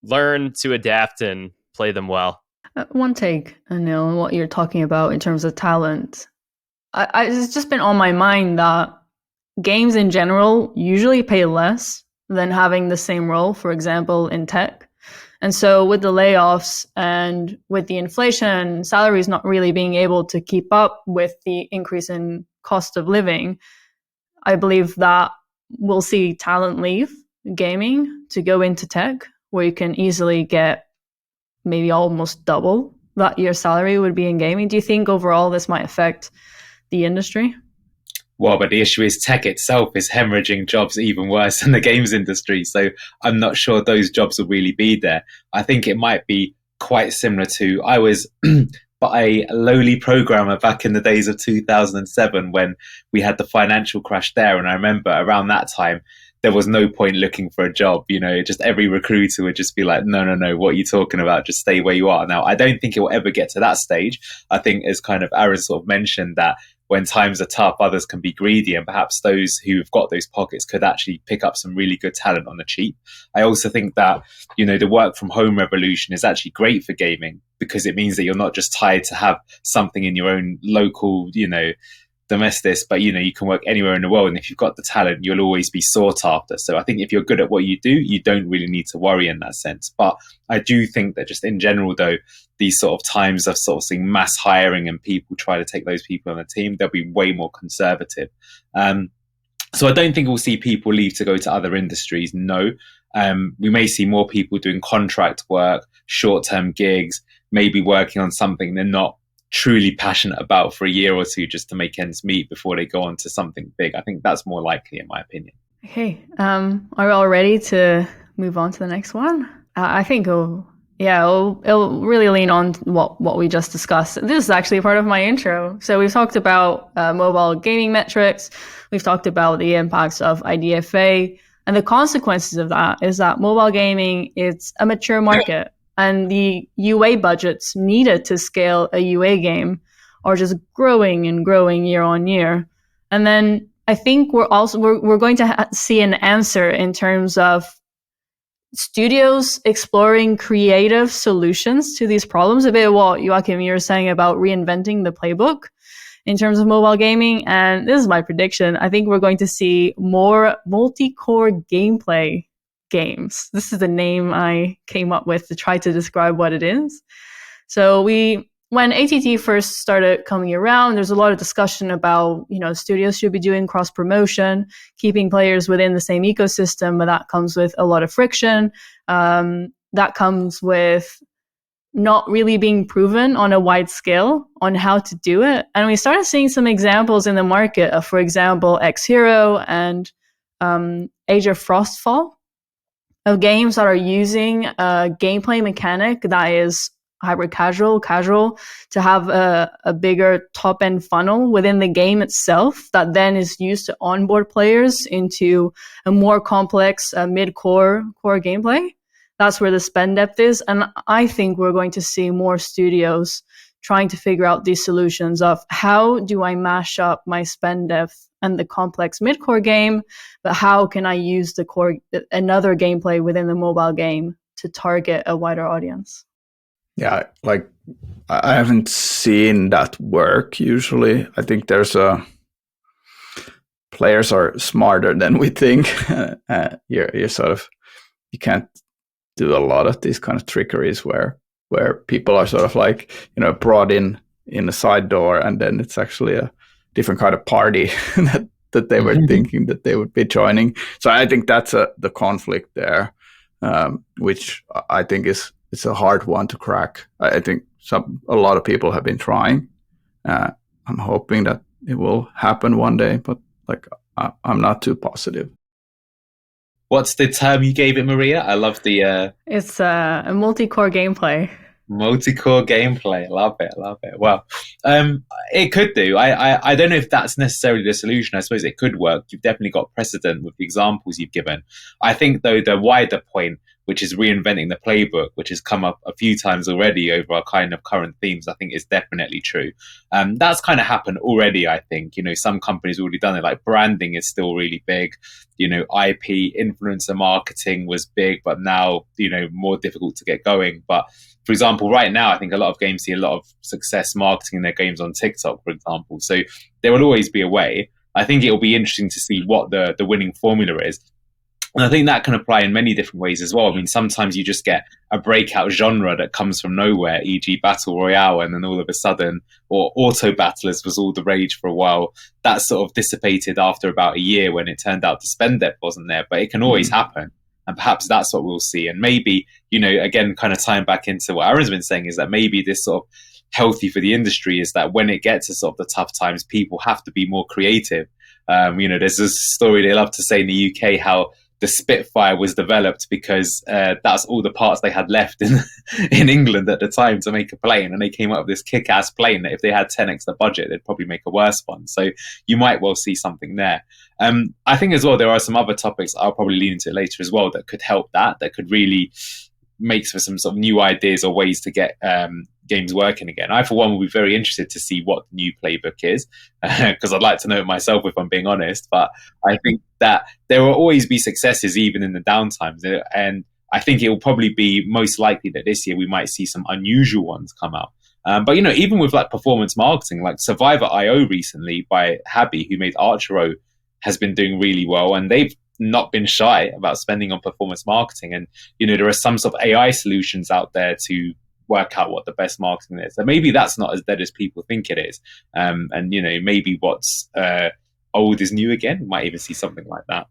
learn to adapt and play them well. One take, Anil, on what you're talking about in terms of talent. It's just been on my mind that games in general usually pay less than having the same role, for example, in tech. And so with the layoffs and with the inflation, salaries not really being able to keep up with the increase in cost of living, I believe that we'll see talent leave gaming to go into tech, where you can easily get maybe almost double that your salary would be in gaming. Do you think overall this might affect the industry? Well, but the issue is tech itself is hemorrhaging jobs even worse than the games industry. So I'm not sure those jobs will really be there. I think it might be quite similar to, I was a lowly programmer back in the days of 2007 when we had the financial crash there. And I remember around that time, there was no point looking for a job. You know, just every recruiter would just be like, no, what are you talking about? Just stay where you are. Now, I don't think it will ever get to that stage. I think, as kind of Aaron sort of mentioned, that when times are tough, others can be greedy, and perhaps those who've got those pockets could actually pick up some really good talent on the cheap. I also think that, you know, the work from home revolution is actually great for gaming because it means that you're not just tied to have something in your own local, you know, domestic, but, you know, you can work anywhere in the world. And if you've got the talent, you'll always be sought after. So I think if you're good at what you do, you don't really need to worry in that sense. But I do think that just in general, though, these sort of times of sort of seeing mass hiring and people try to take those people on the team, they'll be way more conservative. So I don't think we'll see people leave to go to other industries. No. We may see more people doing contract work, short-term gigs, maybe working on something they're not truly passionate about for a year or two just to make ends meet before they go on to something big. I think that's more likely, in my opinion. Okay. Are we all ready to move on to the next one? I think it'll really lean on what we just discussed. This is actually part of my intro. So we've talked about mobile gaming metrics. We've talked about the impacts of IDFA, and the consequences of that is that mobile gaming is a mature market. And the UA budgets needed to scale a UA game are just growing and growing year on year. And then I think we're going to see an answer in terms of studios exploring creative solutions to these problems. A bit of what Joakim, you were saying about reinventing the playbook in terms of mobile gaming. And this is my prediction. I think we're going to see more multi-core gameplay games. This is the name I came up with to try to describe what it is. So when ATT first started coming around, there's a lot of discussion about, you know, studios should be doing cross promotion, keeping players within the same ecosystem, but that comes with a lot of friction. That comes with not really being proven on a wide scale on how to do it. And we started seeing some examples in the market of, for example, X-Hero and Age of Frostfall, of games that are using a gameplay mechanic that is hybrid casual to have a bigger top-end funnel within the game itself that then is used to onboard players into a more complex mid-core gameplay. That's where the spend depth is. And I think we're going to see more studios trying to figure out these solutions of how do I mash up my spend depth and the complex mid-core game, but how can I use another gameplay within the mobile game to target a wider audience? Yeah, like I haven't seen that work usually. I think there's players are smarter than we think. You're sort of, you can't do a lot of these kind of trickeries where people are sort of like, brought in a side door, and then it's actually a different kind of party that they were thinking that they would be joining. So I think that's the conflict there, which I think it's a hard one to crack. I think a lot of people have been trying. I'm hoping that it will happen one day, but like I'm not too positive. What's the term you gave it, Maria? I love the It's a multi-core gameplay. multi-core gameplay. Love it. Well, it could do. I don't know if that's necessarily the solution. I suppose it could work. You've definitely got precedent with the examples you've given. I think, though, the wider point, which is reinventing the playbook, which has come up a few times already over our kind of current themes, I think is definitely true. That's kind of happened already, I think. Some companies already done it, like branding is still really big. IP, influencer marketing was big, but now, more difficult to get going. But for example, right now, I think a lot of games see a lot of success marketing their games on TikTok, for example. So there will always be a way. I think it'll be interesting to see what the winning formula is. And I think that can apply in many different ways as well. I mean, sometimes you just get a breakout genre that comes from nowhere, e.g. Battle Royale, and then all of a sudden, or auto battlers was all the rage for a while. That sort of dissipated after about a year when it turned out the spend depth wasn't there, but it can always happen. And perhaps that's what we'll see. And maybe, again, kind of tying back into what Aaron's been saying, is that maybe this sort of healthy for the industry is that when it gets to sort of the tough times, people have to be more creative. There's this story they love to say in the UK, how the Spitfire was developed because that's all the parts they had left in England at the time to make a plane, and they came up with this kick-ass plane that if they had 10x the budget, they'd probably make a worse one. So you might well see something there. I think as well there are some other topics I'll probably lean into later as well that could help that could really make for some sort of new ideas or ways to get games working again. I, for one, will be very interested to see what the new playbook is, because I'd like to know it myself, if I'm being honest. But I think that there will always be successes even in the downtimes, and I think it will probably be most likely that this year we might see some unusual ones come out. But even with like performance marketing, like Survivor.io recently by Habby, who made Archero, has been doing really well, and they've not been shy about spending on performance marketing. And there are some sort of AI solutions out there to work out what the best marketing is. So maybe that's not as dead as people think it is. And maybe what's old is new again. We might even see something like that.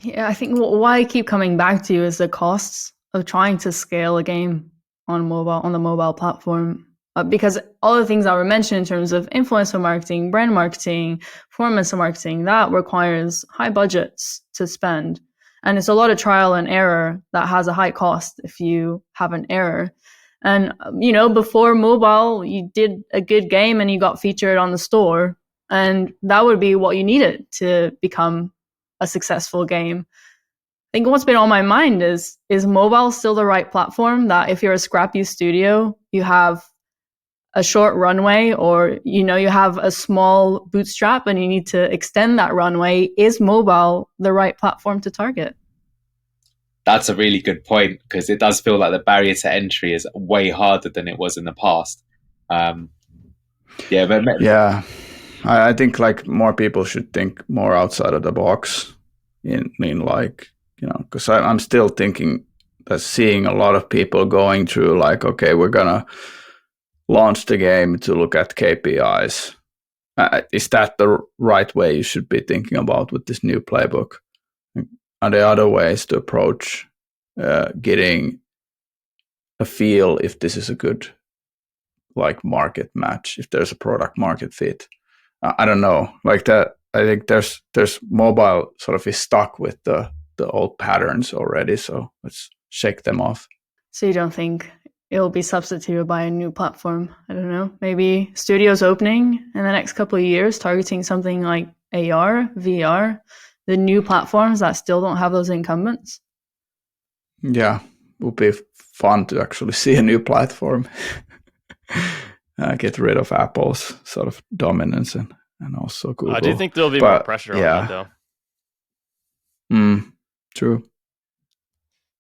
Yeah, I think why I keep coming back to is the costs of trying to scale a game on the mobile platform. Because all the things that were mentioned in terms of influencer marketing, brand marketing, performance marketing, that requires high budgets to spend. And it's a lot of trial and error that has a high cost if you have an error. And, before mobile, you did a good game and you got featured on the store. And that would be what you needed to become a successful game. I think what's been on my mind is mobile still the right platform that if you're a scrappy studio, you have a short runway, or you have a small bootstrap and you need to extend that runway? Is mobile the right platform to target? That's a really good point, because it does feel like the barrier to entry is way harder than it was in the past. I think like more people should think more outside of the box. Because I'm still thinking that seeing a lot of people going through like, okay, we're gonna launch the game to look at KPIs. Is that the right way you should be thinking about with this new playbook? Are there other ways to approach getting a feel if this is a good like market match, if there's a product market fit? I don't know. Like that, I think there's mobile sort of is stuck with the old patterns already. So let's shake them off. So you don't think it will be substituted by a new platform? I don't know. Maybe studios opening in the next couple of years, targeting something like AR, VR, the new platforms that still don't have those incumbents. Yeah, it would be fun to actually see a new platform. Get rid of Apple's sort of dominance and also Google. I do think there'll be more pressure on that, though. True.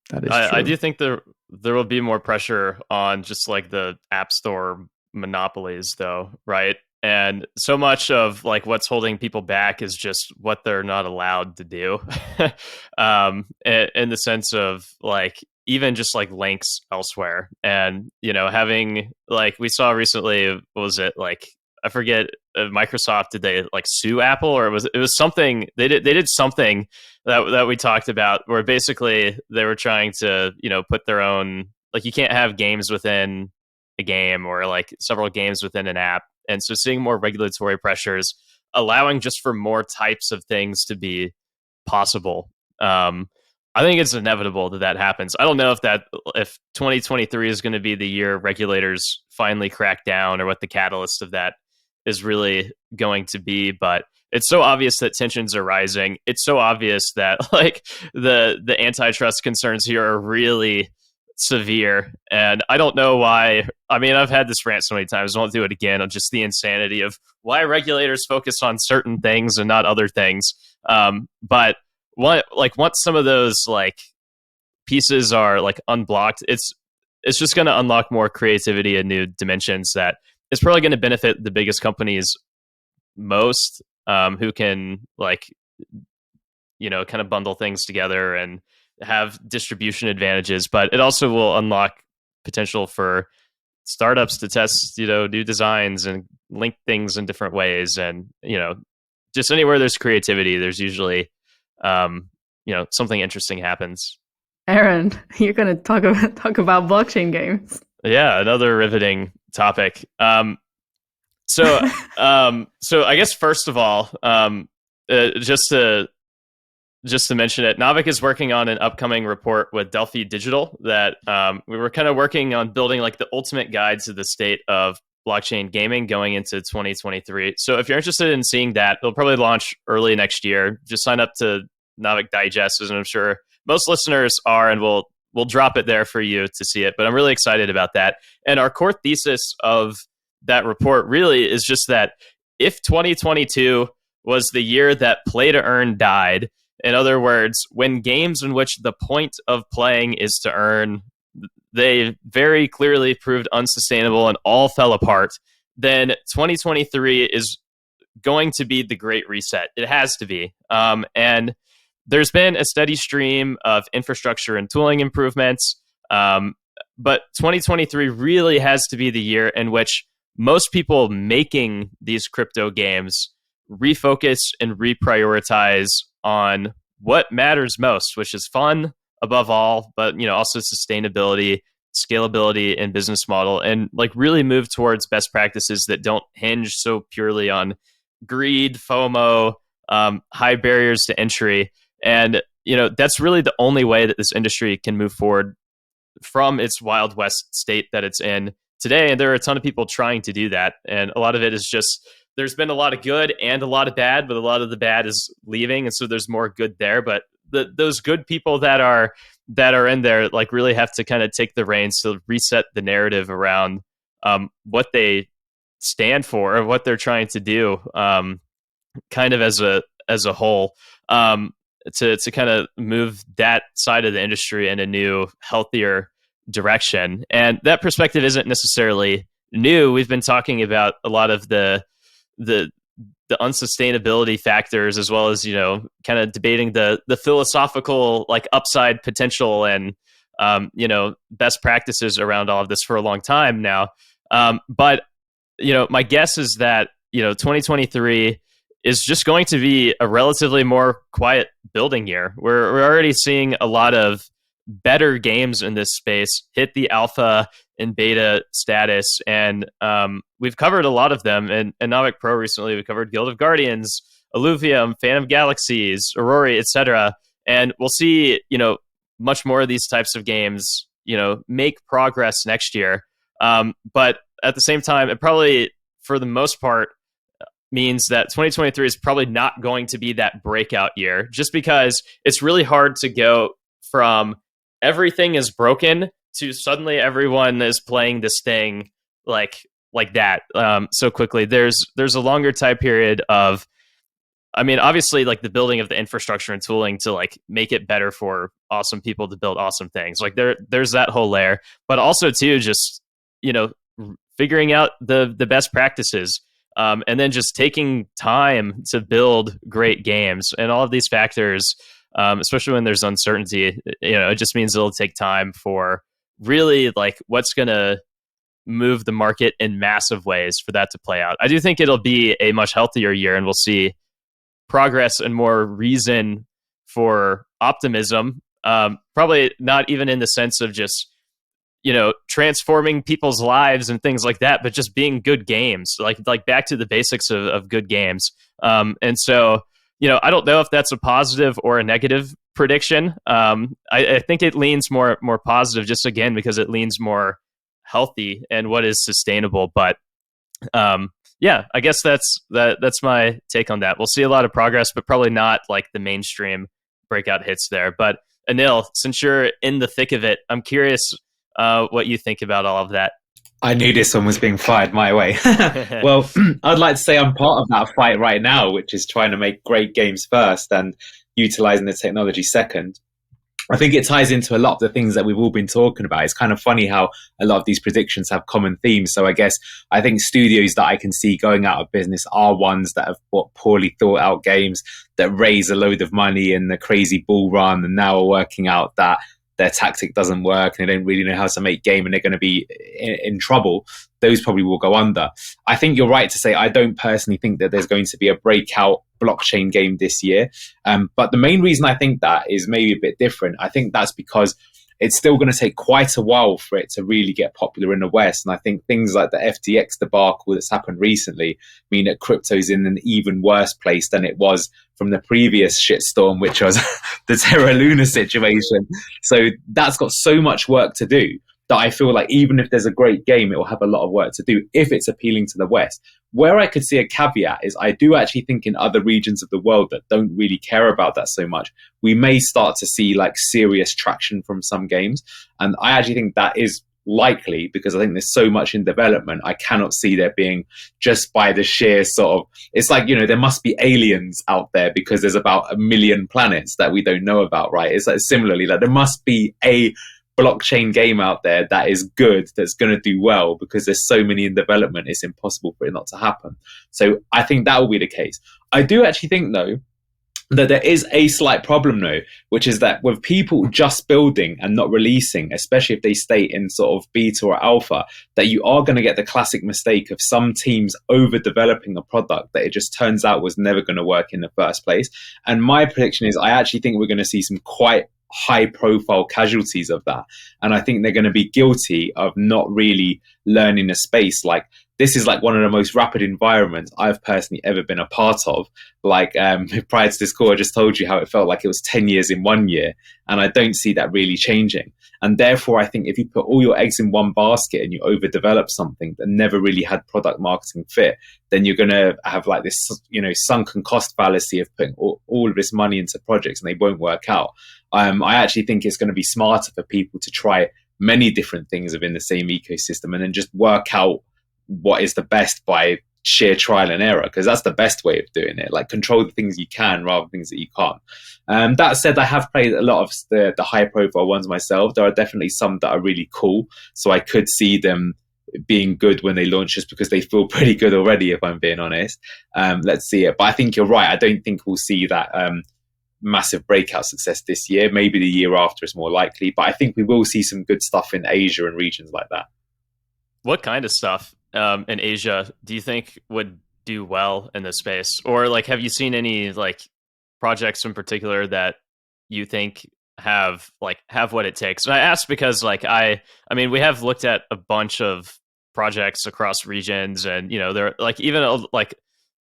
That is true. I do think there will be more pressure on just like the App Store monopolies, though, right? And so much of like what's holding people back is just what they're not allowed to do. In the sense of like even just like links elsewhere. And, having like we saw recently, what was it like? I forget, Microsoft, did they like sue Apple, or it was something they did something that we talked about where basically they were trying to, put their own, like you can't have games within a game or like several games within an app. And so seeing more regulatory pressures, allowing just for more types of things to be possible. I think it's inevitable that happens. I don't know if 2023 is going to be the year regulators finally crack down, or what the catalyst of that is really going to be. But it's so obvious that tensions are rising. It's so obvious that like the antitrust concerns here are really severe. And I don't know why. I mean, I've had this rant so many times, I won't do it again, on just the insanity of why regulators focus on certain things and not other things. But once some of those like pieces are like unblocked, it's just going to unlock more creativity and new dimensions that is probably going to benefit the biggest companies most, who can like, kind of bundle things together and have distribution advantages. But it also will unlock potential for startups to test, new designs and link things in different ways. And, just anywhere there's creativity, there's usually, something interesting happens. Aaron, you're going to talk about blockchain games. Yeah, another riveting topic. So I guess first of all, just to mention it, Naavik is working on an upcoming report with Delphi Digital that we were kind of working on building like the ultimate guide to the state of blockchain gaming going into 2023. So if you're interested in seeing that, it'll probably launch early next year. Just sign up to Naavik Digest, and I'm sure most listeners are, and we'll drop it there for you to see it. But I'm really excited about that. And our core thesis of that report really is just that if 2022 was the year that play to earn died, in other words, when games in which the point of playing is to earn, they very clearly proved unsustainable and all fell apart, then 2023 is going to be the great reset. It has to be. And there's been a steady stream of infrastructure and tooling improvements, but 2023 really has to be the year in which most people making these crypto games refocus and reprioritize on what matters most, which is fun above all, but also sustainability, scalability, and business model, and like really move towards best practices that don't hinge so purely on greed, FOMO, high barriers to entry. And that's really the only way that this industry can move forward from its Wild West state that it's in today. And there are a ton of people trying to do that, and a lot of it is just, there's been a lot of good and a lot of bad, but a lot of the bad is leaving, and so there's more good there. But those good people that are in there, like, really have to kind of take the reins to reset the narrative around what they stand for or what they're trying to do, kind of as a whole, to kind of move that side of the industry in a new, healthier direction. And that perspective isn't necessarily new. We've been talking about a lot of the unsustainability factors, as well as kind of debating the philosophical like upside potential and best practices around all of this for a long time now. But my guess is that 2023 is just going to be a relatively more quiet building year. We're already seeing a lot of better games in this space hit the alpha and beta status, and we've covered a lot of them. And Naavik Pro recently, we covered Guild of Guardians, Illuvium, Phantom Galaxies, Aurori, etc. And we'll see, much more of these types of games, make progress next year. But at the same time, it probably, for the most part, means that 2023 is probably not going to be that breakout year, just because it's really hard to go from everything is broken to suddenly everyone is playing this thing like that so quickly. There's a longer time period of, I mean, obviously, like the building of the infrastructure and tooling to like make it better for awesome people to build awesome things. Like there's that whole layer, but also too, just figuring out the best practices. and then just taking time to build great games. And all of these factors, especially when there's uncertainty, it just means it'll take time for really like what's going to move the market in massive ways for that to play out. I do think it'll be a much healthier year, and we'll see progress and more reason for optimism. Probably not even in the sense of just, transforming people's lives and things like that, but just being good games, like back to the basics of good games. And so, I don't know if that's a positive or a negative prediction. I think it leans more positive, just again because it leans more healthy and what is sustainable. But I guess that's my take on that. We'll see a lot of progress, but probably not like the mainstream breakout hits there. But Anil, since you're in the thick of it, I'm curious what you think about all of that. I knew this one was being fired my way. Well, I'd like to say I'm part of that fight right now, which is trying to make great games first and utilizing the technology second. I think it ties into a lot of the things that we've all been talking about. It's kind of funny how a lot of these predictions have common themes. So I think studios that I can see going out of business are ones that have bought poorly thought out games that raise a load of money in the crazy bull run and now are working out that their tactic doesn't work and they don't really know how to make game and they're going to be in trouble. Those probably will go under. I think you're right to say I don't personally think that there's going to be a breakout blockchain game this year. But the main reason I think that is maybe a bit different. I think that's because it's still going to take quite a while for it to really get popular in the West. And I think things like the FTX debacle that's happened recently mean that crypto's in an even worse place than it was from the previous shitstorm, which was the Terra Luna situation. So that's got so much work to do that I feel like even if there's a great game, it will have a lot of work to do if it's appealing to the West. Where I could see a caveat is I do actually think in other regions of the world that don't really care about that so much, we may start to see like serious traction from some games. And I actually think that is likely because I think there's so much in development. I cannot see there being just by the sheer sort of, it's like, there must be aliens out there because there's about 1 million planets that we don't know about, right? It's like similarly, like there must be a blockchain game out there that is good, that's going to do well because there's so many in development, it's impossible for it not to happen. So I think that will be the case. I do actually think though that there is a slight problem though, which is that with people just building and not releasing, especially if they stay in sort of beta or alpha, that you are going to get the classic mistake of some teams over developing a product that it just turns out was never going to work in the first place. And my prediction is I actually think we're going to see some quite high profile casualties of that. And I think they're going to be guilty of not really learning the space. Like this is like one of the most rapid environments I've personally ever been a part of. Like prior to this call, I just told you how it felt like it was 10 years in 1 year. And I don't see that really changing. And therefore, I think if you put all your eggs in one basket and you overdevelop something that never really had product marketing fit, then you're going to have like this, sunken cost fallacy of putting all of this money into projects and they won't work out. I actually think it's going to be smarter for people to try many different things within the same ecosystem and then just work out what is the best by sheer trial and error, because that's the best way of doing it. Like control the things you can rather than things that you can't. That said, I have played a lot of the high profile ones myself. There are definitely some that are really cool. So I could see them being good when they launch just because they feel pretty good already, if I'm being honest. Let's see it. But I think you're right. I don't think we'll see that massive breakout success this year. Maybe the year after is more likely. But I think we will see some good stuff in Asia and regions like that. What kind of stuff in Asia do you think would do well in this space? Or like, have you seen any like projects in particular that you think have what it takes? And I ask because like, I mean, we have looked at a bunch of projects across regions and, they're like, even like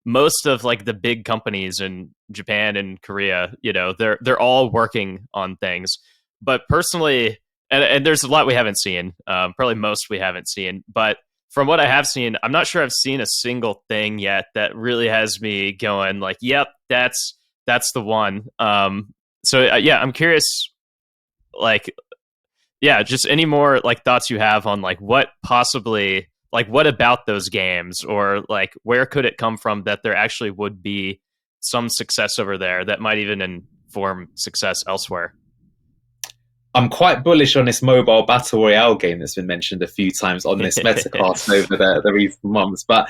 most of like the big companies in Japan and Korea, they're all working on things. But personally, and there's a lot we haven't seen, probably most we haven't seen, but from what I have seen, I'm not sure I've seen a single thing yet that really has me going like, yep, that's the one. I'm curious, like, yeah, just any more like thoughts you have on like what possibly, like what about those games, or like where could it come from that there actually would be some success over there that might even inform success elsewhere? I'm quite bullish on this mobile battle royale game that's been mentioned a few times on this Metacast over the recent months. But,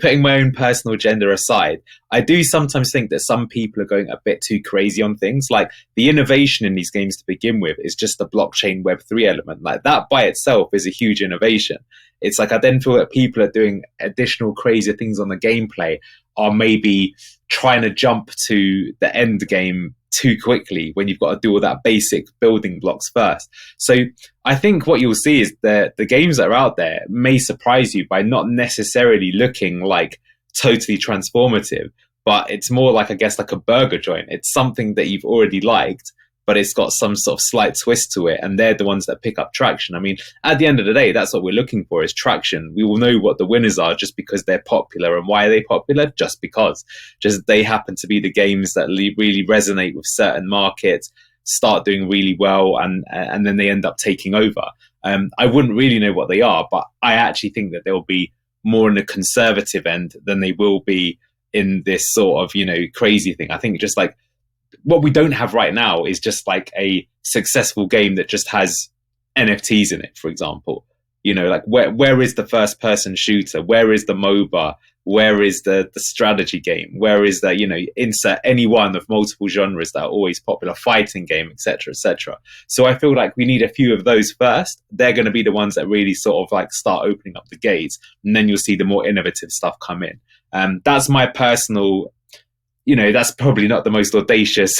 putting my own personal agenda aside, I do sometimes think that some people are going a bit too crazy on things. Like, the innovation in these games to begin with is just the blockchain Web3 element. Like, that by itself is a huge innovation. It's like I then feel that people are doing additional crazy things on the gameplay, are maybe trying to jump to the end game too quickly when you've got to do all that basic building blocks first. So I think what you'll see is that the games that are out there may surprise you by not necessarily looking like totally transformative, but it's more like, I guess, like a burger joint. It's something that you've already liked, but it's got some sort of slight twist to it, and they're the ones that pick up traction. I mean, at the end of the day, that's what we're looking for, is traction. We will know what the winners are just because they're popular. And why are they popular? Just because. Just they happen to be the games that really resonate with certain markets, start doing really well, and then they end up taking over. I wouldn't really know what they are, but I actually think that they'll be more in the conservative end than they will be in this sort of, crazy thing. I think just like, what we don't have right now is just like a successful game that just has NFTs in it, for example. Like where is the first person shooter? Where is the MOBA? Where is the strategy game? Where is the, insert any one of multiple genres that are always popular, fighting game, etc., etc. So I feel like we need a few of those first. They're going to be the ones that really sort of like start opening up the gates, and then you'll see the more innovative stuff come in. That's my personal, that's probably not the most audacious,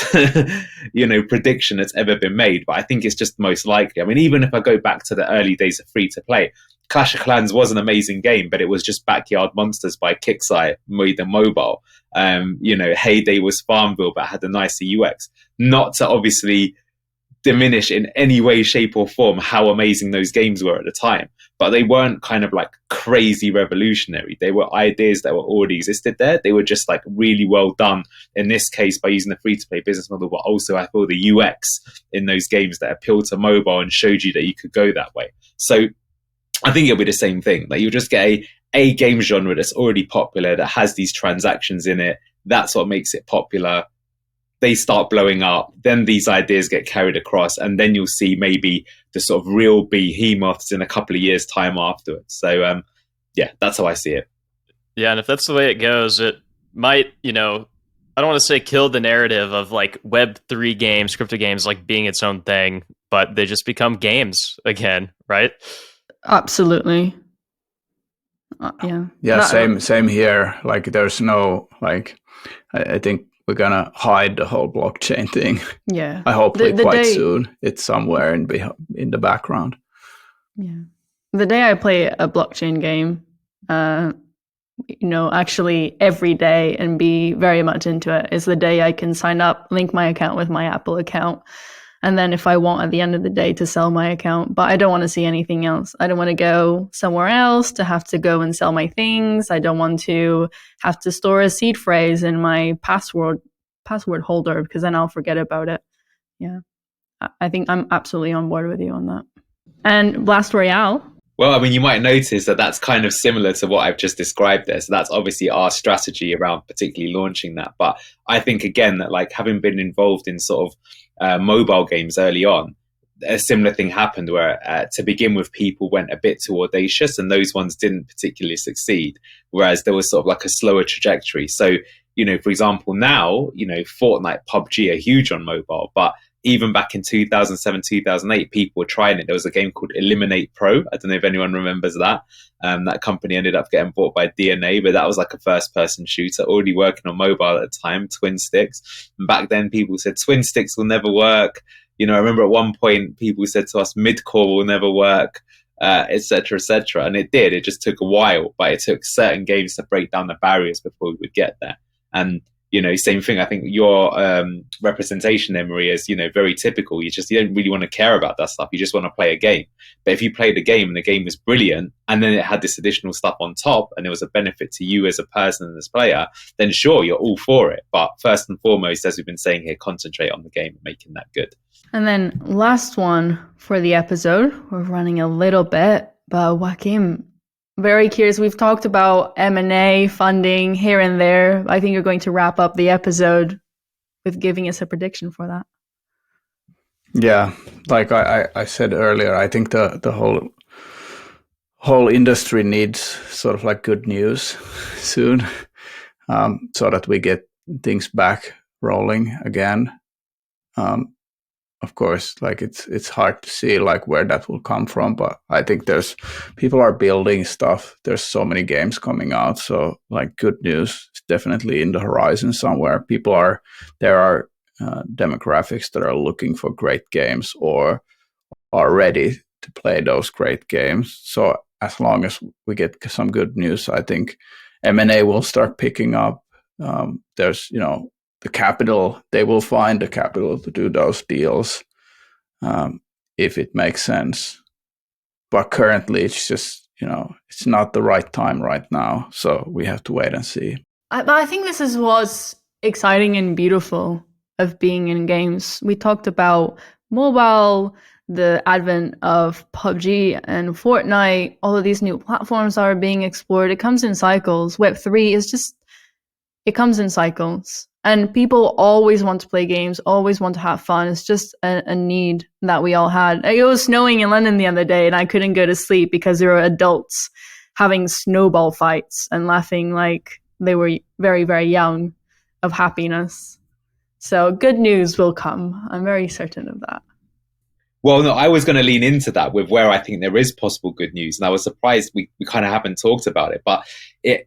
prediction that's ever been made, but I think it's just most likely. I mean, even if I go back to the early days of free to play, Clash of Clans was an amazing game, but it was just Backyard Monsters by Kixeye made them mobile. Heyday was Farmville, but had a nicer UX. Not to obviously diminish in any way, shape, or form how amazing those games were at the time, but they weren't kind of like crazy revolutionary. They were ideas that were already existed there. They were just like really well done in this case by using the free-to-play business model, but also I feel the UX in those games that appealed to mobile and showed you that you could go that way. So I think it'll be the same thing. Like, you'll just get a game genre that's already popular, that has these transactions in it. That's what makes it popular. They start blowing up, then these ideas get carried across, and then you'll see maybe the sort of real behemoths in a couple of years' time afterwards. So, that's how I see it. Yeah, and if that's the way it goes, it might, I don't want to say kill the narrative of like Web3 games, crypto games, like being its own thing, but they just become games again, right? Absolutely. Yeah, same here. Like, there's no, like, I think we're gonna hide the whole blockchain thing. Yeah, I hope quite soon. It's somewhere in the background. Yeah, the day I play a blockchain game, actually every day and be very much into it, is the day I can sign up, link my account with my Apple account, and then if I want at the end of the day to sell my account, but I don't want to see anything else. I don't want to go somewhere else to have to go and sell my things. I don't want to have to store a seed phrase in my password holder, because then I'll forget about it. Yeah, I think I'm absolutely on board with you on that. And Blast Royale. Well, I mean, you might notice that that's kind of similar to what I've just described there. So that's obviously our strategy around particularly launching that. But I think, again, that like having been involved in sort of mobile games early on, a similar thing happened where to begin with, people went a bit too audacious and those ones didn't particularly succeed, whereas there was sort of like a slower trajectory. So, for example, now, Fortnite, PUBG are huge on mobile, but even back in 2007, 2008, people were trying it. There was a game called Eliminate Pro. I don't know if anyone remembers that. That company ended up getting bought by DNA, but that was like a first-person shooter, already working on mobile at the time, twin sticks. And back then, people said twin sticks will never work. I remember at one point, people said to us, mid-core will never work, et cetera, et cetera. And it did. It just took a while, but it took certain games to break down the barriers before we would get there. And same thing. I think your representation there, Maria, is very typical. You don't really want to care about that stuff. You just want to play a game. But if you played a game and the game was brilliant, and then it had this additional stuff on top, and it was a benefit to you as a person and as a player, then sure, you're all for it. But first and foremost, as we've been saying here, concentrate on the game and making that good. And then last one for the episode. We're running a little bit, but Joakim, very curious. We've talked about M&A funding here and there. I think you're going to wrap up the episode with giving us a prediction for that. Yeah, like I said earlier, I think the whole industry needs sort of like good news soon, so that we get things back rolling again. Of course, like it's hard to see like where that will come from, but I think there's people are building stuff. There's so many games coming out, so like good news is definitely in the horizon somewhere. There are demographics that are looking for great games or are ready to play those great games. So as long as we get some good news, I think M&A will start picking up. There's the capital, they will find the capital to do those deals if it makes sense. But currently, it's just, it's not the right time right now. So we have to wait and see. But I think this is what's exciting and beautiful of being in games. We talked about mobile, the advent of PUBG and Fortnite, all of these new platforms are being explored. It comes in cycles. Web3 is just, it comes in cycles. And people always want to play games, always want to have fun. It's just a need that we all had. It was snowing in London the other day and I couldn't go to sleep because there were adults having snowball fights and laughing like they were very, very young of happiness. So good news will come. I'm very certain of that. Well, no, I was going to lean into that with where I think there is possible good news. And I was surprised we kind of haven't talked about it. But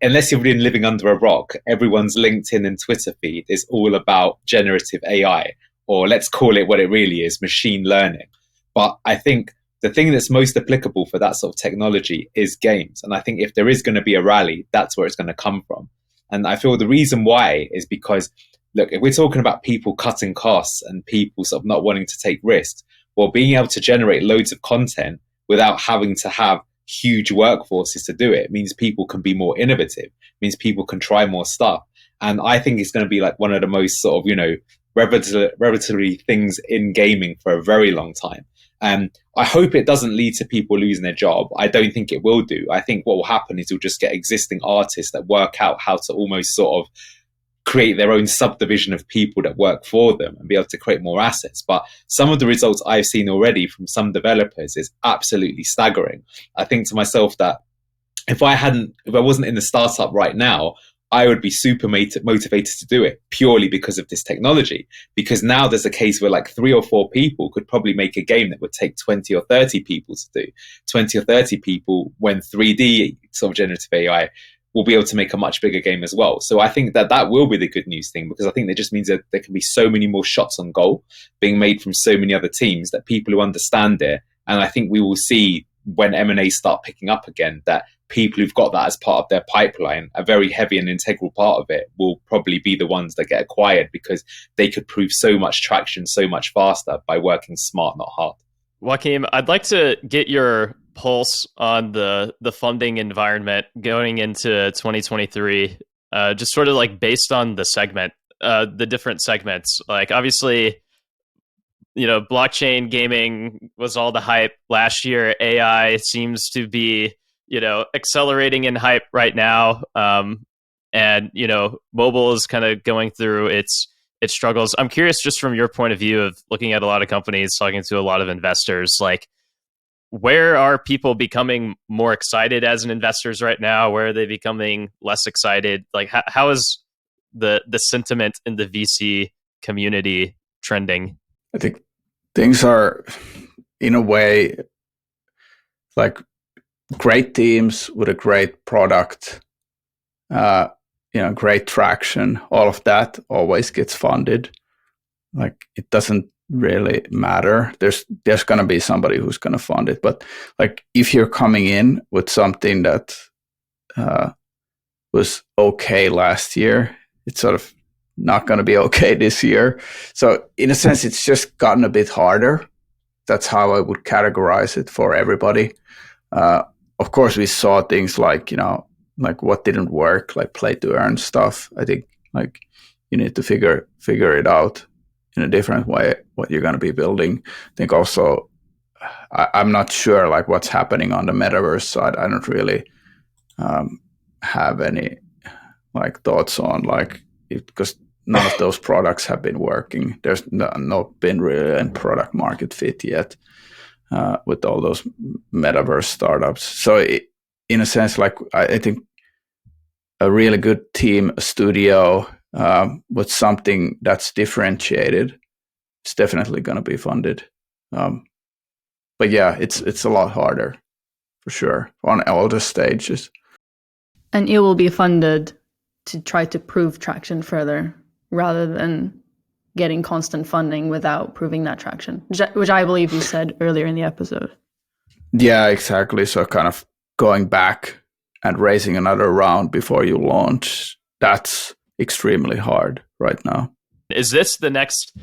unless you've been living under a rock, everyone's LinkedIn and Twitter feed is all about generative AI, or let's call it what it really is, machine learning. But I think the thing that's most applicable for that sort of technology is games. And I think if there is going to be a rally, that's where it's going to come from. And I feel the reason why is because, look, if we're talking about people cutting costs and people sort of not wanting to take risks, well, being able to generate loads of content without having to have huge workforces to do it means people can be more innovative, means people can try more stuff. And I think it's going to be like one of the most sort of, revelatory things in gaming for a very long time. I hope it doesn't lead to people losing their job. I don't think it will do. I think what will happen is you'll just get existing artists that work out how to almost sort of create their own subdivision of people that work for them and be able to create more assets. But some of the results I've seen already from some developers is absolutely staggering. I think to myself that if I wasn't in the startup right now, I would be super motivated to do it purely because of this technology. Because now there's a case where like 3 or 4 people could probably make a game that would take 20 or 30 people to do. 20 or 30 people when 3D sort of generative AI will be able to make a much bigger game as well. So I think that will be the good news thing, because I think that just means that there can be so many more shots on goal being made from so many other teams that people who understand it. And I think we will see when M&A start picking up again, that people who've got that as part of their pipeline, a very heavy and integral part of it, will probably be the ones that get acquired because they could prove so much traction so much faster by working smart, not hard. Joakim, I'd like to get your pulse on the funding environment going into 2023, just sort of like based on the segment, the different segments. Like obviously, blockchain gaming was all the hype last year. AI seems to be, accelerating in hype right now. And, mobile is kind of going through its struggles. I'm curious, just from your point of view of looking at a lot of companies, talking to a lot of investors, like where are people becoming more excited as an investors right now? Where are they becoming less excited? Like how is the sentiment in the VC community trending? I think things are, in a way, like great teams with a great product, great traction. All of that always gets funded. Like it doesn't really matter. There's going to be somebody who's going to fund it. But like if you're coming in with something that was okay last year, it's sort of not going to be okay this year. So in a sense, it's just gotten a bit harder. That's how I would categorize it for everybody. Of course, we saw things like, like what didn't work, like play to earn stuff. I think like you need to figure it out in a different way, what you're going to be building. I think also, I'm not sure like what's happening on the metaverse side. I don't really have any like thoughts on like it, because none of those products have been working. There's not been really a product market fit yet with all those metaverse startups. So in a sense, like I think a really good team, a studio with something that's differentiated, it's definitely going to be funded. But yeah, it's a lot harder for sure on all the stages. And it will be funded to try to prove traction further rather than getting constant funding without proving that traction, which I believe you said earlier in the episode. Yeah, exactly. So kind of going back and raising another round before you launch, that's extremely hard right now. Is this the next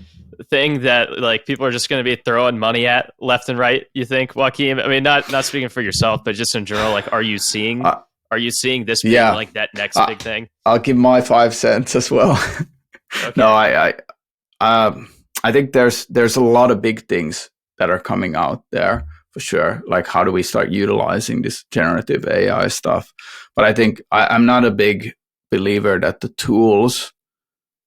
thing that like people are just going to be throwing money at left and right, you think, Joakim? I mean, not speaking for yourself, but just in general, like, are you seeing this being like that next big thing? I'll give my 5 cents as well. Okay. No, I think there's a lot of big things that are coming out there for sure. Like, how do we start utilizing this generative AI stuff? But I think I'm not a big believer that the tools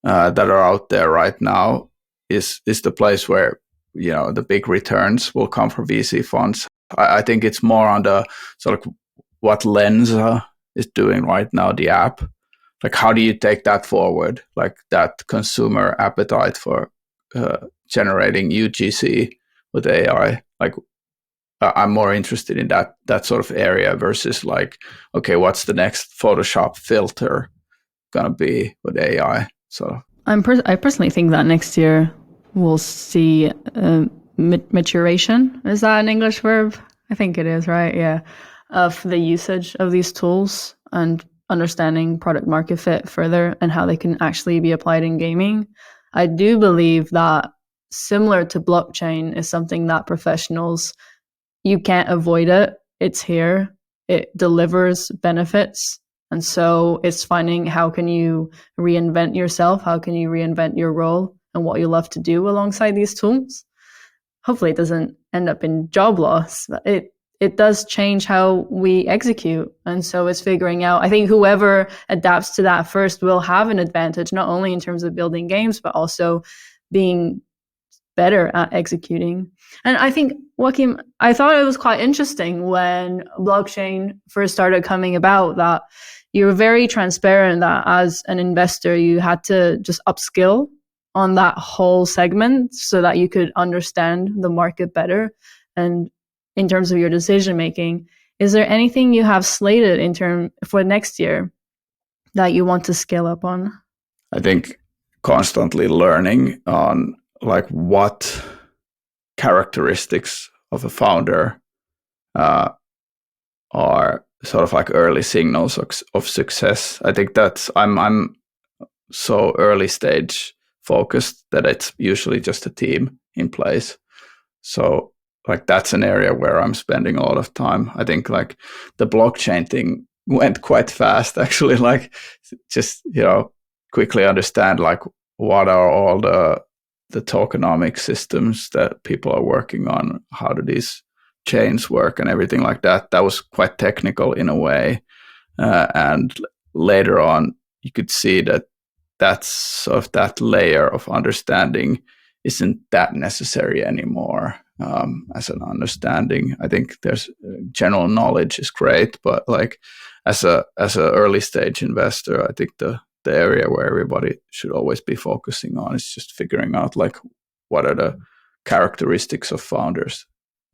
that are out there right now is the place where, you know, the big returns will come from VC funds. I think it's more on the sort of what Lensa is doing right now, the app. Like, how do you take that forward? Like that consumer appetite for generating UGC with AI. Like, I'm more interested in that sort of area versus like, okay, what's the next Photoshop filter gonna be with AI? So I personally think that next year we'll see maturation. Is that an English verb? I think it is, right? Yeah. Of the usage of these tools and understanding product market fit further and how they can actually be applied in gaming. I do believe that similar to blockchain is something that professionals, you can't avoid it. It's here. It delivers benefits. And so it's finding how can you reinvent yourself? How can you reinvent your role and what you love to do alongside these tools? Hopefully it doesn't end up in job loss, but it does change how we execute. And so it's figuring out, I think whoever adapts to that first will have an advantage, not only in terms of building games, but also being better at executing. And I think, Joakim, I thought it was quite interesting when blockchain first started coming about that you were very transparent that as an investor, you had to just upskill on that whole segment so that you could understand the market better. And in terms of your decision making, is there anything you have slated for next year that you want to scale up on? I think constantly learning on like what characteristics of a founder are sort of like early signals of success. I think that's I'm so early stage focused that it's usually just a team in place. So like that's an area where I'm spending a lot of time. I think like the blockchain thing went quite fast actually, like just, you know, quickly understand like what are all the tokenomic systems that people are working on, how do these chains work and everything like that. That was quite technical in a way. And later on, you could see that that's sort of that layer of understanding isn't that necessary anymore as an understanding. I think there's general knowledge is great, but like as a early stage investor, I think the area where everybody should always be focusing on is just figuring out like what are the characteristics of founders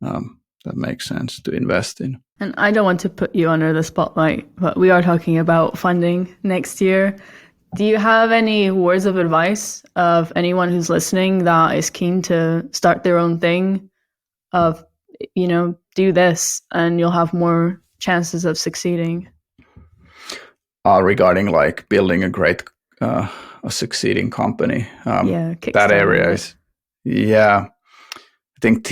that make sense to invest in. And I don't want to put you under the spotlight, but we are talking about funding next year. Do you have any words of advice of anyone who's listening that is keen to start their own thing of, you know, do this and you'll have more chances of succeeding? Regarding like building a great, a succeeding company. That area is, I think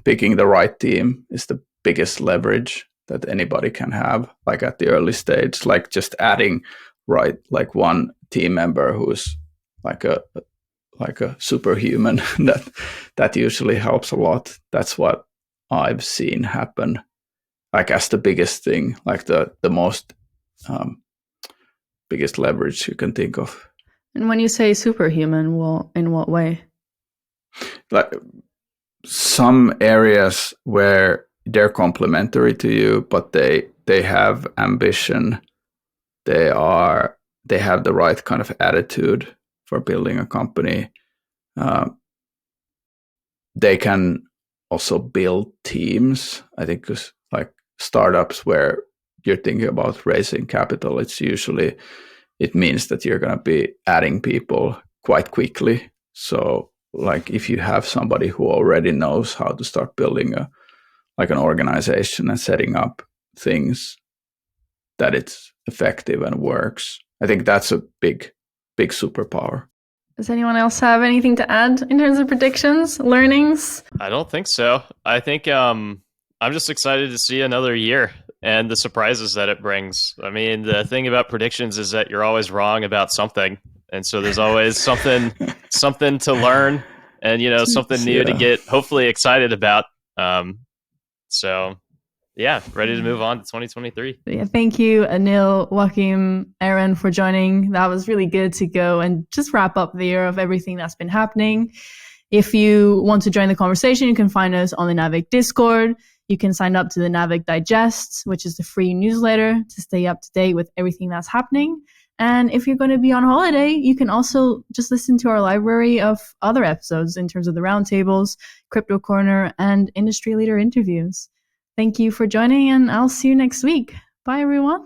picking the right team is the biggest leverage that anybody can have, like at the early stage, like just adding like one team member who's like a superhuman that usually helps a lot. That's what I've seen happen, like as the biggest thing, like the most biggest leverage you can think of. And when you say superhuman, well, in what way? Like some areas where they're complementary to you, but they have ambition. They have the right kind of attitude for building a company. They can also build teams. I think because like startups where you're thinking about raising capital, it means that you're going to be adding people quite quickly. So like if you have somebody who already knows how to start building an organization and setting up things, that it's effective and works, I think that's a big superpower. Does anyone else have anything to add in terms of predictions, learnings? I don't think so. I think I'm just excited to see another year and the surprises that it brings. I mean, the thing about predictions is that you're always wrong about something. And so there's always something to learn and, something new to get hopefully excited about. So yeah, ready to move on to 2023. Yeah, thank you, Anil, Joakim, Achrén, for joining. That was really good to go and just wrap up the year of everything that's been happening. If you want to join the conversation, you can find us on the Naavik Discord. You can sign up to the Naavik Digest, which is the free newsletter to stay up to date with everything that's happening. And if you're going to be on holiday, you can also just listen to our library of other episodes in terms of the roundtables, Crypto Corner, and industry leader interviews. Thank you for joining, and I'll see you next week. Bye, everyone.